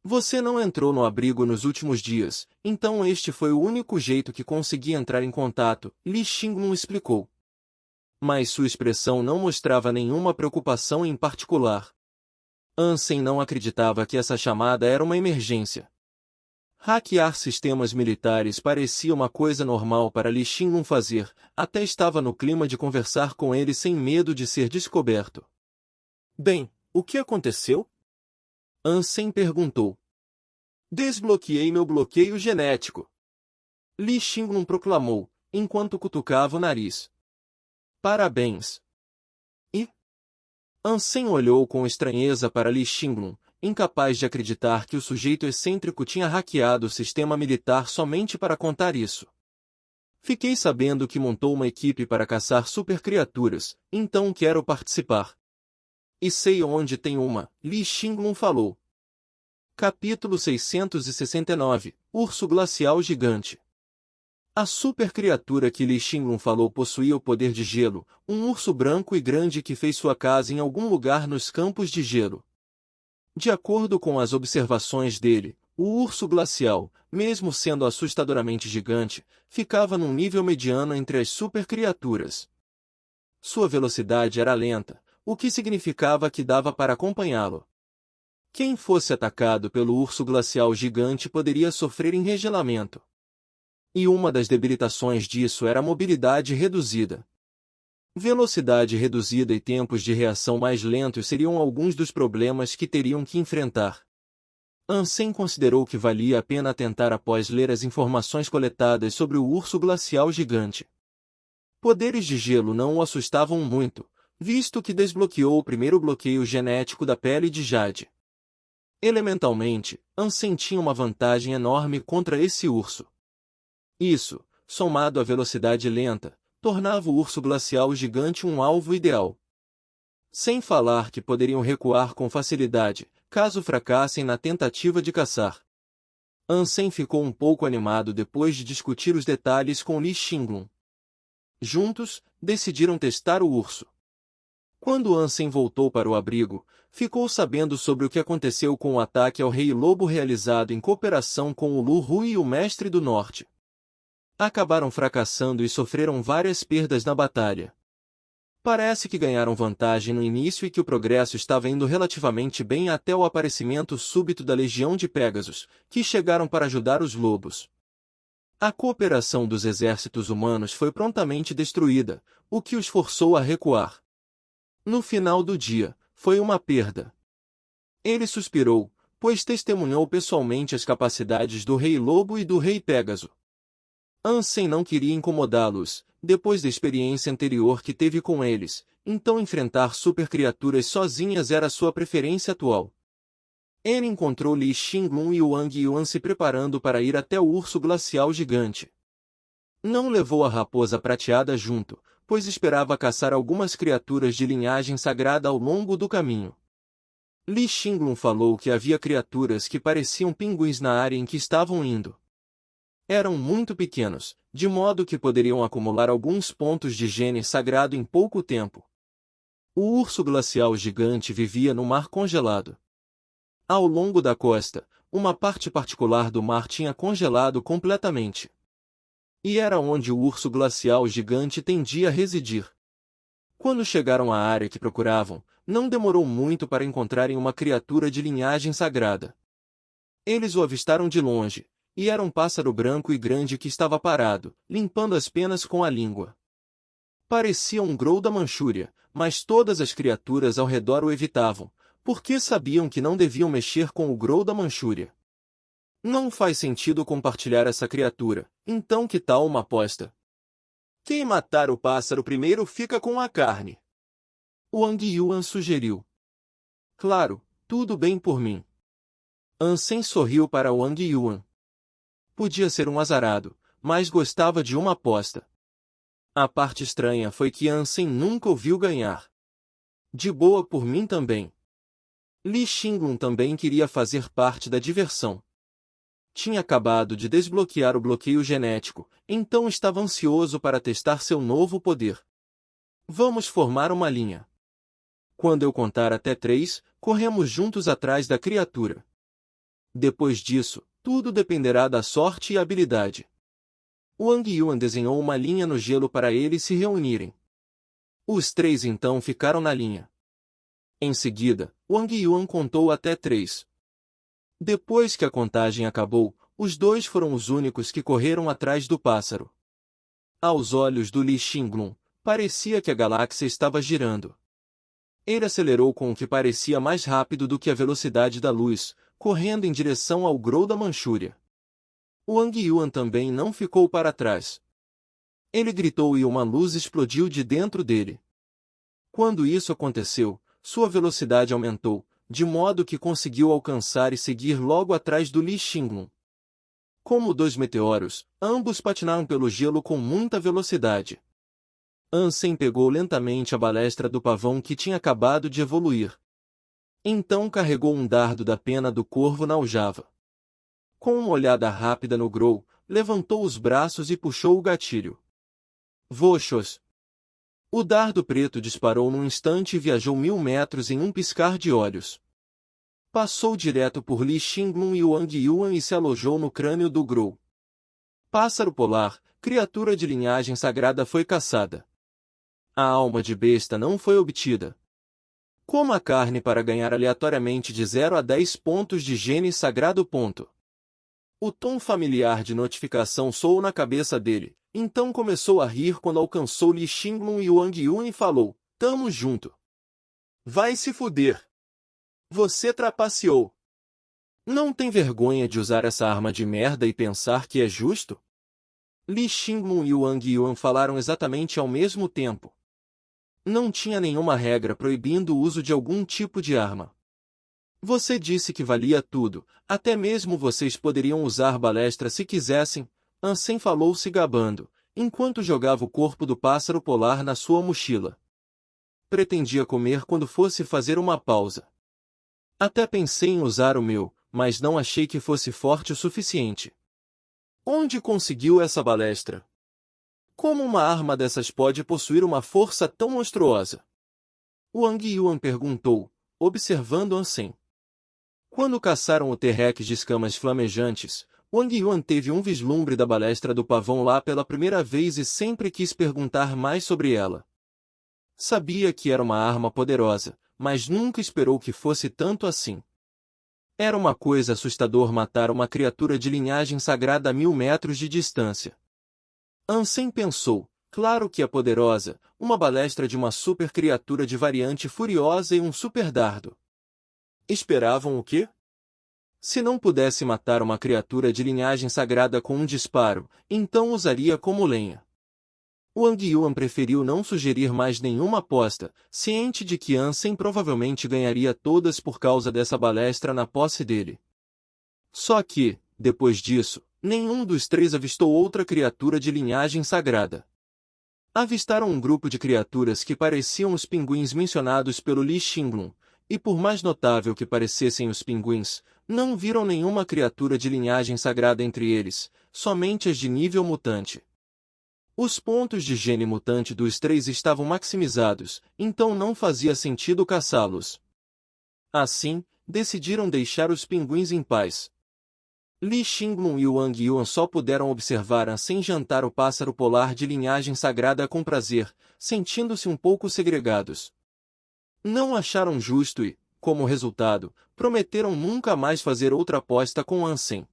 Você não entrou no abrigo nos últimos dias, então este foi o único jeito que consegui entrar em contato, Li Xinglun explicou. Mas sua expressão não mostrava nenhuma preocupação em particular. Ansem não acreditava que essa chamada era uma emergência. Hackear sistemas militares parecia uma coisa normal para Li Xinglun fazer, até estava no clima de conversar com ele sem medo de ser descoberto. Bem, o que aconteceu? Ansem perguntou. Desbloqueei meu bloqueio genético. Li Xinglun proclamou, enquanto cutucava o nariz. Parabéns. E? Ansem olhou com estranheza para Li Xinglun, incapaz de acreditar que o sujeito excêntrico tinha hackeado o sistema militar somente para contar isso. Fiquei sabendo que montou uma equipe para caçar supercriaturas, então quero participar. E sei onde tem uma, Li Xinglun falou. Capítulo 669, Urso Glacial Gigante. A supercriatura que Li Xinglun falou possuía o poder de gelo, um urso branco e grande que fez sua casa em algum lugar nos campos de gelo. De acordo com as observações dele, o urso glacial, mesmo sendo assustadoramente gigante, ficava num nível mediano entre as supercriaturas. Sua velocidade era lenta, o que significava que dava para acompanhá-lo. Quem fosse atacado pelo urso glacial gigante poderia sofrer enregelamento. E uma das debilitações disso era a mobilidade reduzida. Velocidade reduzida e tempos de reação mais lentos seriam alguns dos problemas que teriam que enfrentar. Ansem considerou que valia a pena tentar após ler as informações coletadas sobre o urso glacial gigante. Poderes de gelo não o assustavam muito, visto que desbloqueou o primeiro bloqueio genético da pele de Jade. Elementalmente, Ansem tinha uma vantagem enorme contra esse urso. Isso, somado à velocidade lenta, tornava o urso glacial gigante um alvo ideal. Sem falar que poderiam recuar com facilidade, caso fracassassem na tentativa de caçar. Ansem ficou um pouco animado depois de discutir os detalhes com Li Xinglun. Juntos, decidiram testar o urso. Quando Ansem voltou para o abrigo, ficou sabendo sobre o que aconteceu com o ataque ao Rei Lobo realizado em cooperação com o Lu Hui e o Mestre do Norte. Acabaram fracassando e sofreram várias perdas na batalha. Parece que ganharam vantagem no início e que o progresso estava indo relativamente bem até o aparecimento súbito da Legião de Pégasos, que chegaram para ajudar os lobos. A cooperação dos exércitos humanos foi prontamente destruída, o que os forçou a recuar. No final do dia, foi uma perda. Ele suspirou, pois testemunhou pessoalmente as capacidades do Rei Lobo e do Rei Pégaso. Ansem não queria incomodá-los, depois da experiência anterior que teve com eles, então enfrentar supercriaturas sozinhas era sua preferência atual. Ele encontrou Li Xinglun e Wang Yuan se preparando para ir até o urso glacial gigante. Não levou a raposa prateada junto, pois esperava caçar algumas criaturas de linhagem sagrada ao longo do caminho. Li Xinglun falou que havia criaturas que pareciam pinguins na área em que estavam indo. Eram muito pequenos, de modo que poderiam acumular alguns pontos de gene sagrado em pouco tempo. O urso glacial gigante vivia no mar congelado. Ao longo da costa, uma parte particular do mar tinha congelado completamente. E era onde o urso glacial gigante tendia a residir. Quando chegaram à área que procuravam, não demorou muito para encontrarem uma criatura de linhagem sagrada. Eles o avistaram de longe, e era um pássaro branco e grande que estava parado, limpando as penas com a língua. Parecia um grou da Manchúria, mas todas as criaturas ao redor o evitavam, porque sabiam que não deviam mexer com o grou da Manchúria. Não faz sentido compartilhar essa criatura, então que tal uma aposta? Quem matar o pássaro primeiro fica com a carne. Wang Yuan sugeriu. Claro, tudo bem por mim. Ansem sorriu para Wang Yuan. Podia ser um azarado, mas gostava de uma aposta. A parte estranha foi que Ansem nunca o viu ganhar. De boa por mim também. Li Xinglun também queria fazer parte da diversão. Tinha acabado de desbloquear o bloqueio genético, então estava ansioso para testar seu novo poder. Vamos formar uma linha. Quando eu contar até 3, corremos juntos atrás da criatura. Depois disso, tudo dependerá da sorte e habilidade. Wang Yuan desenhou uma linha no gelo para eles se reunirem. Os 3 então ficaram na linha. Em seguida, Wang Yuan contou até 3. Depois que a contagem acabou, os 2 foram os únicos que correram atrás do pássaro. Aos olhos do Li Xinglun, parecia que a galáxia estava girando. Ele acelerou com o que parecia mais rápido do que a velocidade da luz, correndo em direção ao grou da Manchúria. Wang Yuan também não ficou para trás. Ele gritou e uma luz explodiu de dentro dele. Quando isso aconteceu, sua velocidade aumentou, de modo que conseguiu alcançar e seguir logo atrás do Li Xinglun. Como 2 meteoros, ambos patinaram pelo gelo com muita velocidade. Ansem pegou lentamente a balestra do pavão que tinha acabado de evoluir. Então carregou um dardo da pena do corvo na aljava. Com uma olhada rápida no grou, levantou os braços e puxou o gatilho. Voxos! O dardo preto disparou num instante e viajou 1000 metros em um piscar de olhos. Passou direto por Li Xinglun e Wang Yuan e se alojou no crânio do grou. Pássaro polar, criatura de linhagem sagrada foi caçada. A alma de besta não foi obtida. Coma a carne para ganhar aleatoriamente de 0 a 10 pontos de gene sagrado. O tom familiar de notificação soou na cabeça dele, então começou a rir quando alcançou Li Xinglun e Wang Yuan e falou, tamo junto. Vai se fuder. Você trapaceou. Não tem vergonha de usar essa arma de merda e pensar que é justo? Li Xinglun e Wang Yuan falaram exatamente ao mesmo tempo. Não tinha nenhuma regra proibindo o uso de algum tipo de arma. Você disse que valia tudo, até mesmo vocês poderiam usar balestra se quisessem, Ansem falou se gabando, enquanto jogava o corpo do pássaro polar na sua mochila. Pretendia comer quando fosse fazer uma pausa. Até pensei em usar o meu, mas não achei que fosse forte o suficiente. Onde conseguiu essa balestra? Como uma arma dessas pode possuir uma força tão monstruosa? Wang Yuan perguntou, observando Ansem. Quando caçaram o T-Rex de escamas flamejantes, Wang Yuan teve um vislumbre da balestra do pavão lá pela primeira vez e sempre quis perguntar mais sobre ela. Sabia que era uma arma poderosa, mas nunca esperou que fosse tanto assim. Era uma coisa assustador matar uma criatura de linhagem sagrada a 1000 metros de distância. Ansem pensou, claro que é poderosa, uma balestra de uma super criatura de variante furiosa e um super dardo. Esperavam o quê? Se não pudesse matar uma criatura de linhagem sagrada com um disparo, então usaria como lenha. Wang Yuan preferiu não sugerir mais nenhuma aposta, ciente de que Ansem provavelmente ganharia todas por causa dessa balestra na posse dele. Só que, depois disso, nenhum dos 3 avistou outra criatura de linhagem sagrada. Avistaram um grupo de criaturas que pareciam os pinguins mencionados pelo Li Xinglun, e por mais notável que parecessem os pinguins, não viram nenhuma criatura de linhagem sagrada entre eles, somente as de nível mutante. Os pontos de gene mutante dos 3 estavam maximizados, então não fazia sentido caçá-los. Assim, decidiram deixar os pinguins em paz. Li Xinglun e Wang Yuan só puderam observar sem jantar o pássaro polar de linhagem sagrada com prazer, sentindo-se um pouco segregados. Não acharam justo e, como resultado, prometeram nunca mais fazer outra aposta com Ansem.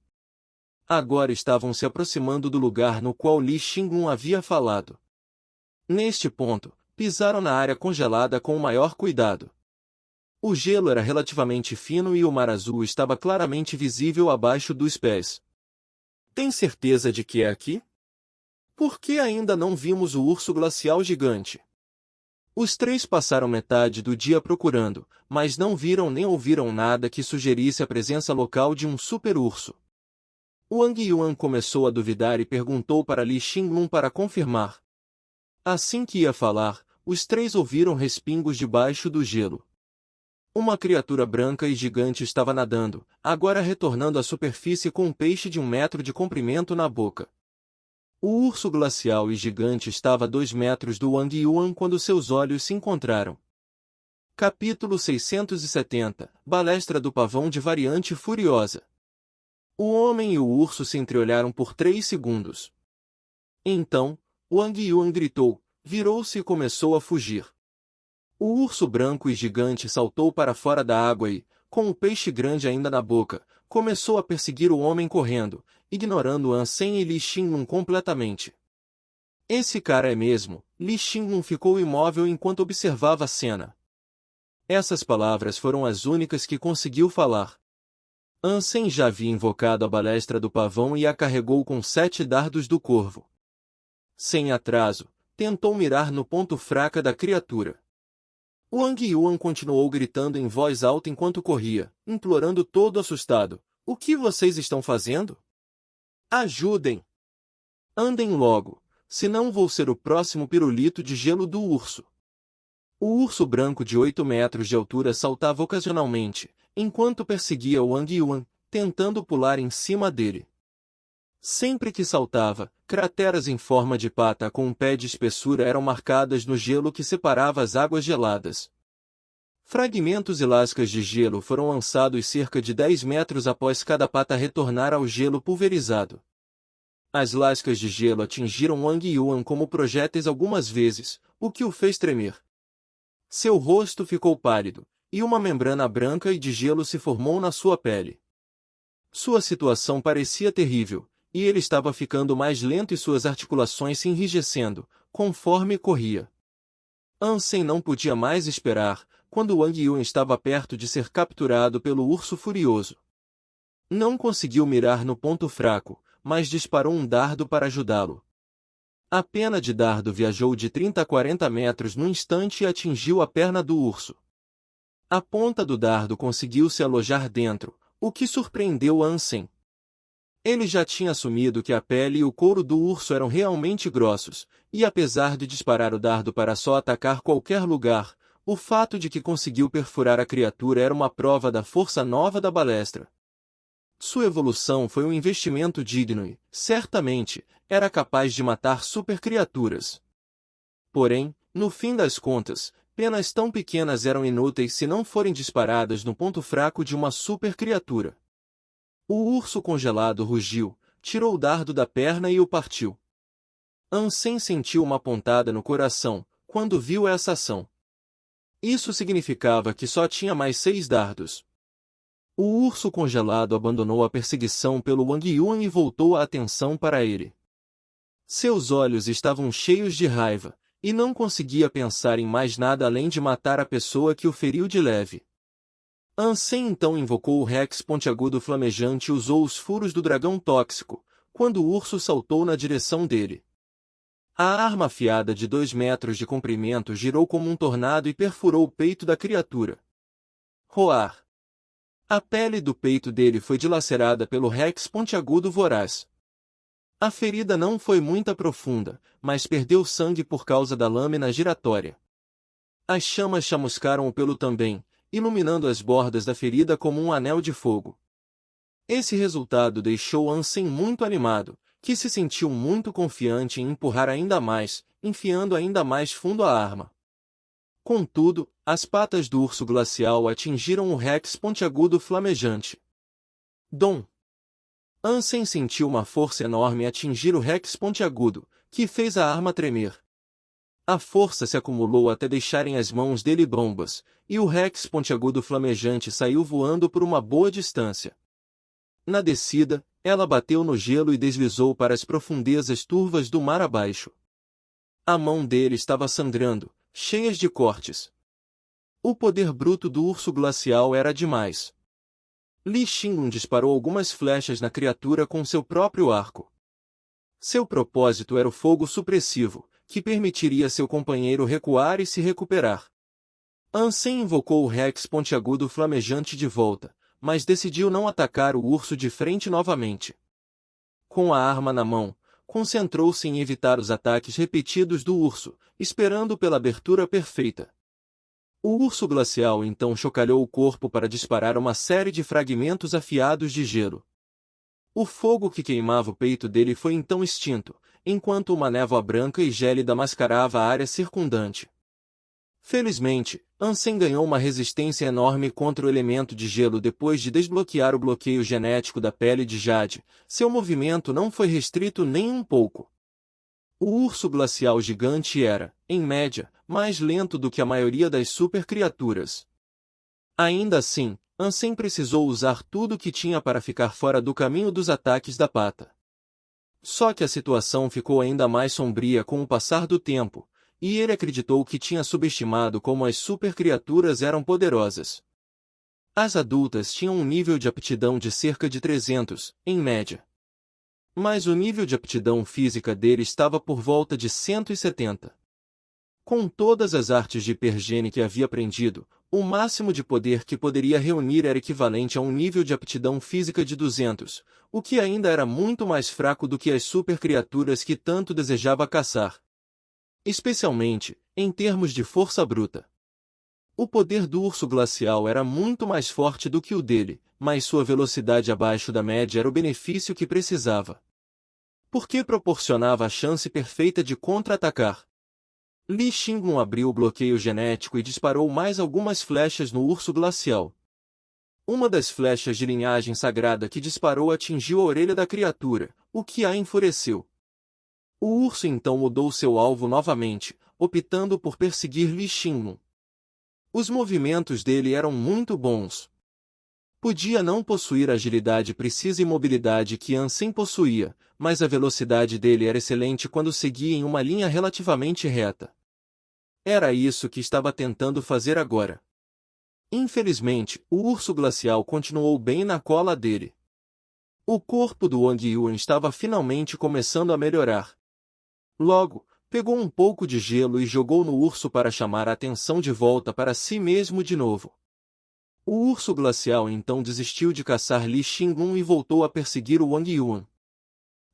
Agora estavam se aproximando do lugar no qual Li Xinglun havia falado. Neste ponto, pisaram na área congelada com o maior cuidado. O gelo era relativamente fino e o mar azul estava claramente visível abaixo dos pés. Tem certeza de que é aqui? Por que ainda não vimos o urso glacial gigante? Os três passaram metade do dia procurando, mas não viram nem ouviram nada que sugerisse a presença local de um super-urso. Wang Yuan começou a duvidar e perguntou para Li Xinglun para confirmar. Assim que ia falar, os três ouviram respingos debaixo do gelo. Uma criatura branca e gigante estava nadando, agora retornando à superfície com um peixe de 1 metro de comprimento na boca. O urso glacial e gigante estava a 2 metros do Wang Yuan quando seus olhos se encontraram. Capítulo 670 – Balestra do Pavão de Variante Furiosa. O homem e o urso se entreolharam por 3 segundos. Então, Wang Yuan gritou, virou-se e começou a fugir. O urso branco e gigante saltou para fora da água e, com o peixe grande ainda na boca, começou a perseguir o homem correndo, ignorando Ansem e Li Xinglun completamente. Esse cara é mesmo, Li Xinglun ficou imóvel enquanto observava a cena. Essas palavras foram as únicas que conseguiu falar. Ansem já havia invocado a balestra do pavão e a carregou com 7 dardos do corvo. Sem atraso, tentou mirar no ponto fraco da criatura. Wang Yuan continuou gritando em voz alta enquanto corria, implorando todo assustado. O que vocês estão fazendo? Ajudem! Andem logo, senão vou ser o próximo pirulito de gelo do urso. O urso branco de 8 metros de altura saltava ocasionalmente, enquanto perseguia Wang Yuan, tentando pular em cima dele. Sempre que saltava, crateras em forma de pata com um pé de espessura eram marcadas no gelo que separava as águas geladas. Fragmentos e lascas de gelo foram lançados cerca de 10 metros após cada pata retornar ao gelo pulverizado. As lascas de gelo atingiram Wang Yuan como projéteis algumas vezes, o que o fez tremer. Seu rosto ficou pálido, e uma membrana branca e de gelo se formou na sua pele. Sua situação parecia terrível, e ele estava ficando mais lento e suas articulações se enrijecendo, conforme corria. Ansem não podia mais esperar, quando Wang Yuan estava perto de ser capturado pelo urso furioso. Não conseguiu mirar no ponto fraco, mas disparou um dardo para ajudá-lo. A pena de dardo viajou de 30 a 40 metros no instante e atingiu a perna do urso. A ponta do dardo conseguiu se alojar dentro, o que surpreendeu Ansem. Ele já tinha assumido que a pele e o couro do urso eram realmente grossos, e apesar de disparar o dardo para só atacar qualquer lugar, o fato de que conseguiu perfurar a criatura era uma prova da força nova da balestra. Sua evolução foi um investimento digno e, certamente, era capaz de matar supercriaturas. Porém, no fim das contas, penas tão pequenas eram inúteis se não forem disparadas no ponto fraco de uma supercriatura. O urso congelado rugiu, tirou o dardo da perna e o partiu. Ansem sentiu uma pontada no coração, quando viu essa ação. Isso significava que só tinha mais 6 dardos. O urso congelado abandonou a perseguição pelo Wang Yuan e voltou a atenção para ele. Seus olhos estavam cheios de raiva, e não conseguia pensar em mais nada além de matar a pessoa que o feriu de leve. Ansem então invocou o Rex pontiagudo flamejante e usou os furos do dragão tóxico, quando o urso saltou na direção dele. A arma afiada de 2 metros de comprimento girou como um tornado e perfurou o peito da criatura. Roar! A pele do peito dele foi dilacerada pelo Rex pontiagudo voraz. A ferida não foi muito profunda, mas perdeu sangue por causa da lâmina giratória. As chamas chamuscaram o pelo também, iluminando as bordas da ferida como um anel de fogo. Esse resultado deixou Ansem muito animado, que se sentiu muito confiante em empurrar ainda mais, enfiando ainda mais fundo a arma. Contudo, as patas do urso glacial atingiram o Rex pontiagudo flamejante. Dom! Ansem sentiu uma força enorme atingir o Rex pontiagudo, que fez a arma tremer. A força se acumulou até deixarem as mãos dele bambas, e o Rex pontiagudo flamejante saiu voando por uma boa distância. Na descida, ela bateu no gelo e deslizou para as profundezas turvas do mar abaixo. A mão dele estava sangrando, cheia de cortes. O poder bruto do urso glacial era demais. Li Xinglun disparou algumas flechas na criatura com seu próprio arco. Seu propósito era o fogo supressivo, que permitiria seu companheiro recuar e se recuperar. Ansem invocou o Rex pontiagudo flamejante de volta, mas decidiu não atacar o urso de frente novamente. Com a arma na mão, concentrou-se em evitar os ataques repetidos do urso, esperando pela abertura perfeita. O urso glacial então chocalhou o corpo para disparar uma série de fragmentos afiados de gelo. O fogo que queimava o peito dele foi então extinto, enquanto uma névoa branca e gélida mascarava a área circundante. Felizmente, Ansem ganhou uma resistência enorme contra o elemento de gelo depois de desbloquear o bloqueio genético da pele de Jade. Seu movimento não foi restrito nem um pouco. O urso glacial gigante era, em média, mais lento do que a maioria das supercriaturas. Ainda assim, Ansem precisou usar tudo o que tinha para ficar fora do caminho dos ataques da pata. Só que a situação ficou ainda mais sombria com o passar do tempo, e ele acreditou que tinha subestimado como as supercriaturas eram poderosas. As adultas tinham um nível de aptidão de cerca de 300, em média. Mas o nível de aptidão física dele estava por volta de 170. Com todas as artes de hipergene que havia aprendido, o máximo de poder que poderia reunir era equivalente a um nível de aptidão física de 200, o que ainda era muito mais fraco do que as supercriaturas que tanto desejava caçar. Especialmente, em termos de força bruta. O poder do urso glacial era muito mais forte do que o dele, mas sua velocidade abaixo da média era o benefício que precisava. Porque proporcionava a chance perfeita de contra-atacar. Li Xinglun abriu o bloqueio genético e disparou mais algumas flechas no urso glacial. Uma das flechas de linhagem sagrada que disparou atingiu a orelha da criatura, o que a enfureceu. O urso então mudou seu alvo novamente, optando por perseguir Li Xinglun. Os movimentos dele eram muito bons. Podia não possuir a agilidade precisa e mobilidade que Ansem possuía, mas a velocidade dele era excelente quando seguia em uma linha relativamente reta. Era isso que estava tentando fazer agora. Infelizmente, o urso glacial continuou bem na cola dele. O corpo do Wang Yuan estava finalmente começando a melhorar. Logo, pegou um pouco de gelo e jogou no urso para chamar a atenção de volta para si mesmo de novo. O urso glacial então desistiu de caçar Li Xinglun e voltou a perseguir o Wang Yuan.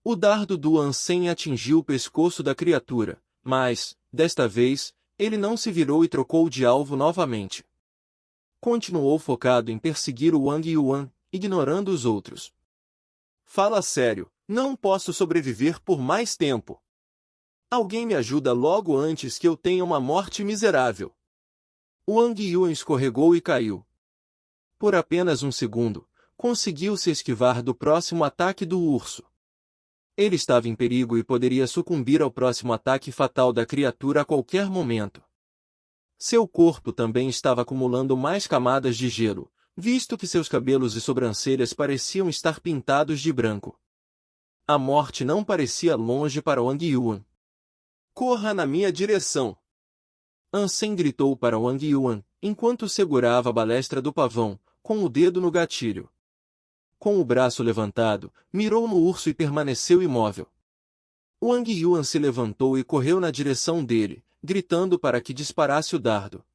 O dardo do Ansem atingiu o pescoço da criatura, mas, desta vez, ele não se virou e trocou de alvo novamente. Continuou focado em perseguir o Wang Yuan, ignorando os outros. Fala sério, não posso sobreviver por mais tempo. Alguém me ajuda logo antes que eu tenha uma morte miserável. O Wang Yuan escorregou e caiu. Por apenas um segundo, conseguiu se esquivar do próximo ataque do urso. Ele estava em perigo e poderia sucumbir ao próximo ataque fatal da criatura a qualquer momento. Seu corpo também estava acumulando mais camadas de gelo, visto que seus cabelos e sobrancelhas pareciam estar pintados de branco. A morte não parecia longe para Wang Yuan. Corra na minha direção! Ansem gritou para Wang Yuan, enquanto segurava a balestra do pavão, com o dedo no gatilho. Com o braço levantado, mirou no urso e permaneceu imóvel. Wang Yuan se levantou e correu na direção dele, gritando para que disparasse o dardo.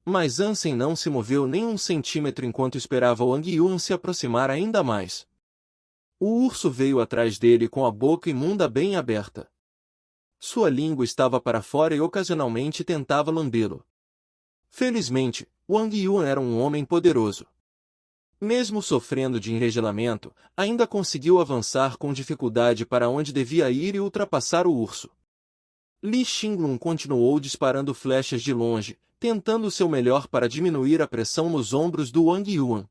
Mas Ansem não se moveu nem um centímetro enquanto esperava Wang Yuan se aproximar ainda mais. O urso veio atrás dele com a boca imunda bem aberta. Sua língua estava para fora e ocasionalmente tentava lambê-lo. Felizmente, Wang Yuan era um homem poderoso. Mesmo sofrendo de enregelamento, ainda conseguiu avançar com dificuldade para onde devia ir e ultrapassar o urso. Li Xinglun continuou disparando flechas de longe, tentando seu melhor para diminuir a pressão nos ombros do Wang Yuan.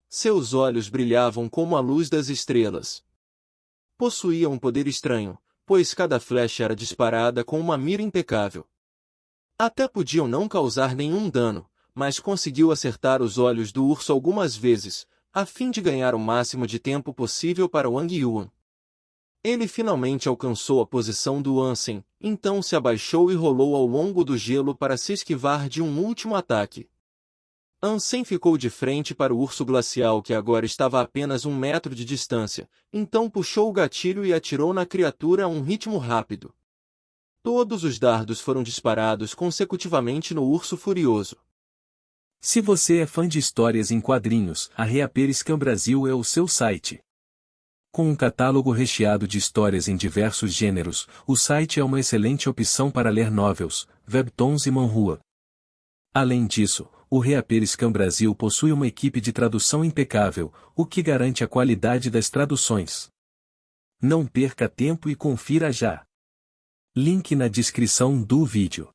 Seus olhos brilhavam como a luz das estrelas. Possuía um poder estranho, pois cada flecha era disparada com uma mira impecável. Até podiam não causar nenhum dano, mas conseguiu acertar os olhos do urso algumas vezes, a fim de ganhar o máximo de tempo possível para Wang Yuan. Ele finalmente alcançou a posição do Ansem, então se abaixou e rolou ao longo do gelo para se esquivar de um último ataque. Ansem ficou de frente para o urso glacial que agora estava a apenas 1 metro de distância, então puxou o gatilho e atirou na criatura a um ritmo rápido. Todos os dardos foram disparados consecutivamente no urso furioso. Se você é fã de histórias em quadrinhos, a Reaperiscan Brasil é o seu site. Com um catálogo recheado de histórias em diversos gêneros, o site é uma excelente opção para ler novels, webtoons e manhua. Além disso, o Reaperiscan Brasil possui uma equipe de tradução impecável, o que garante a qualidade das traduções. Não perca tempo e confira já. Link na descrição do vídeo.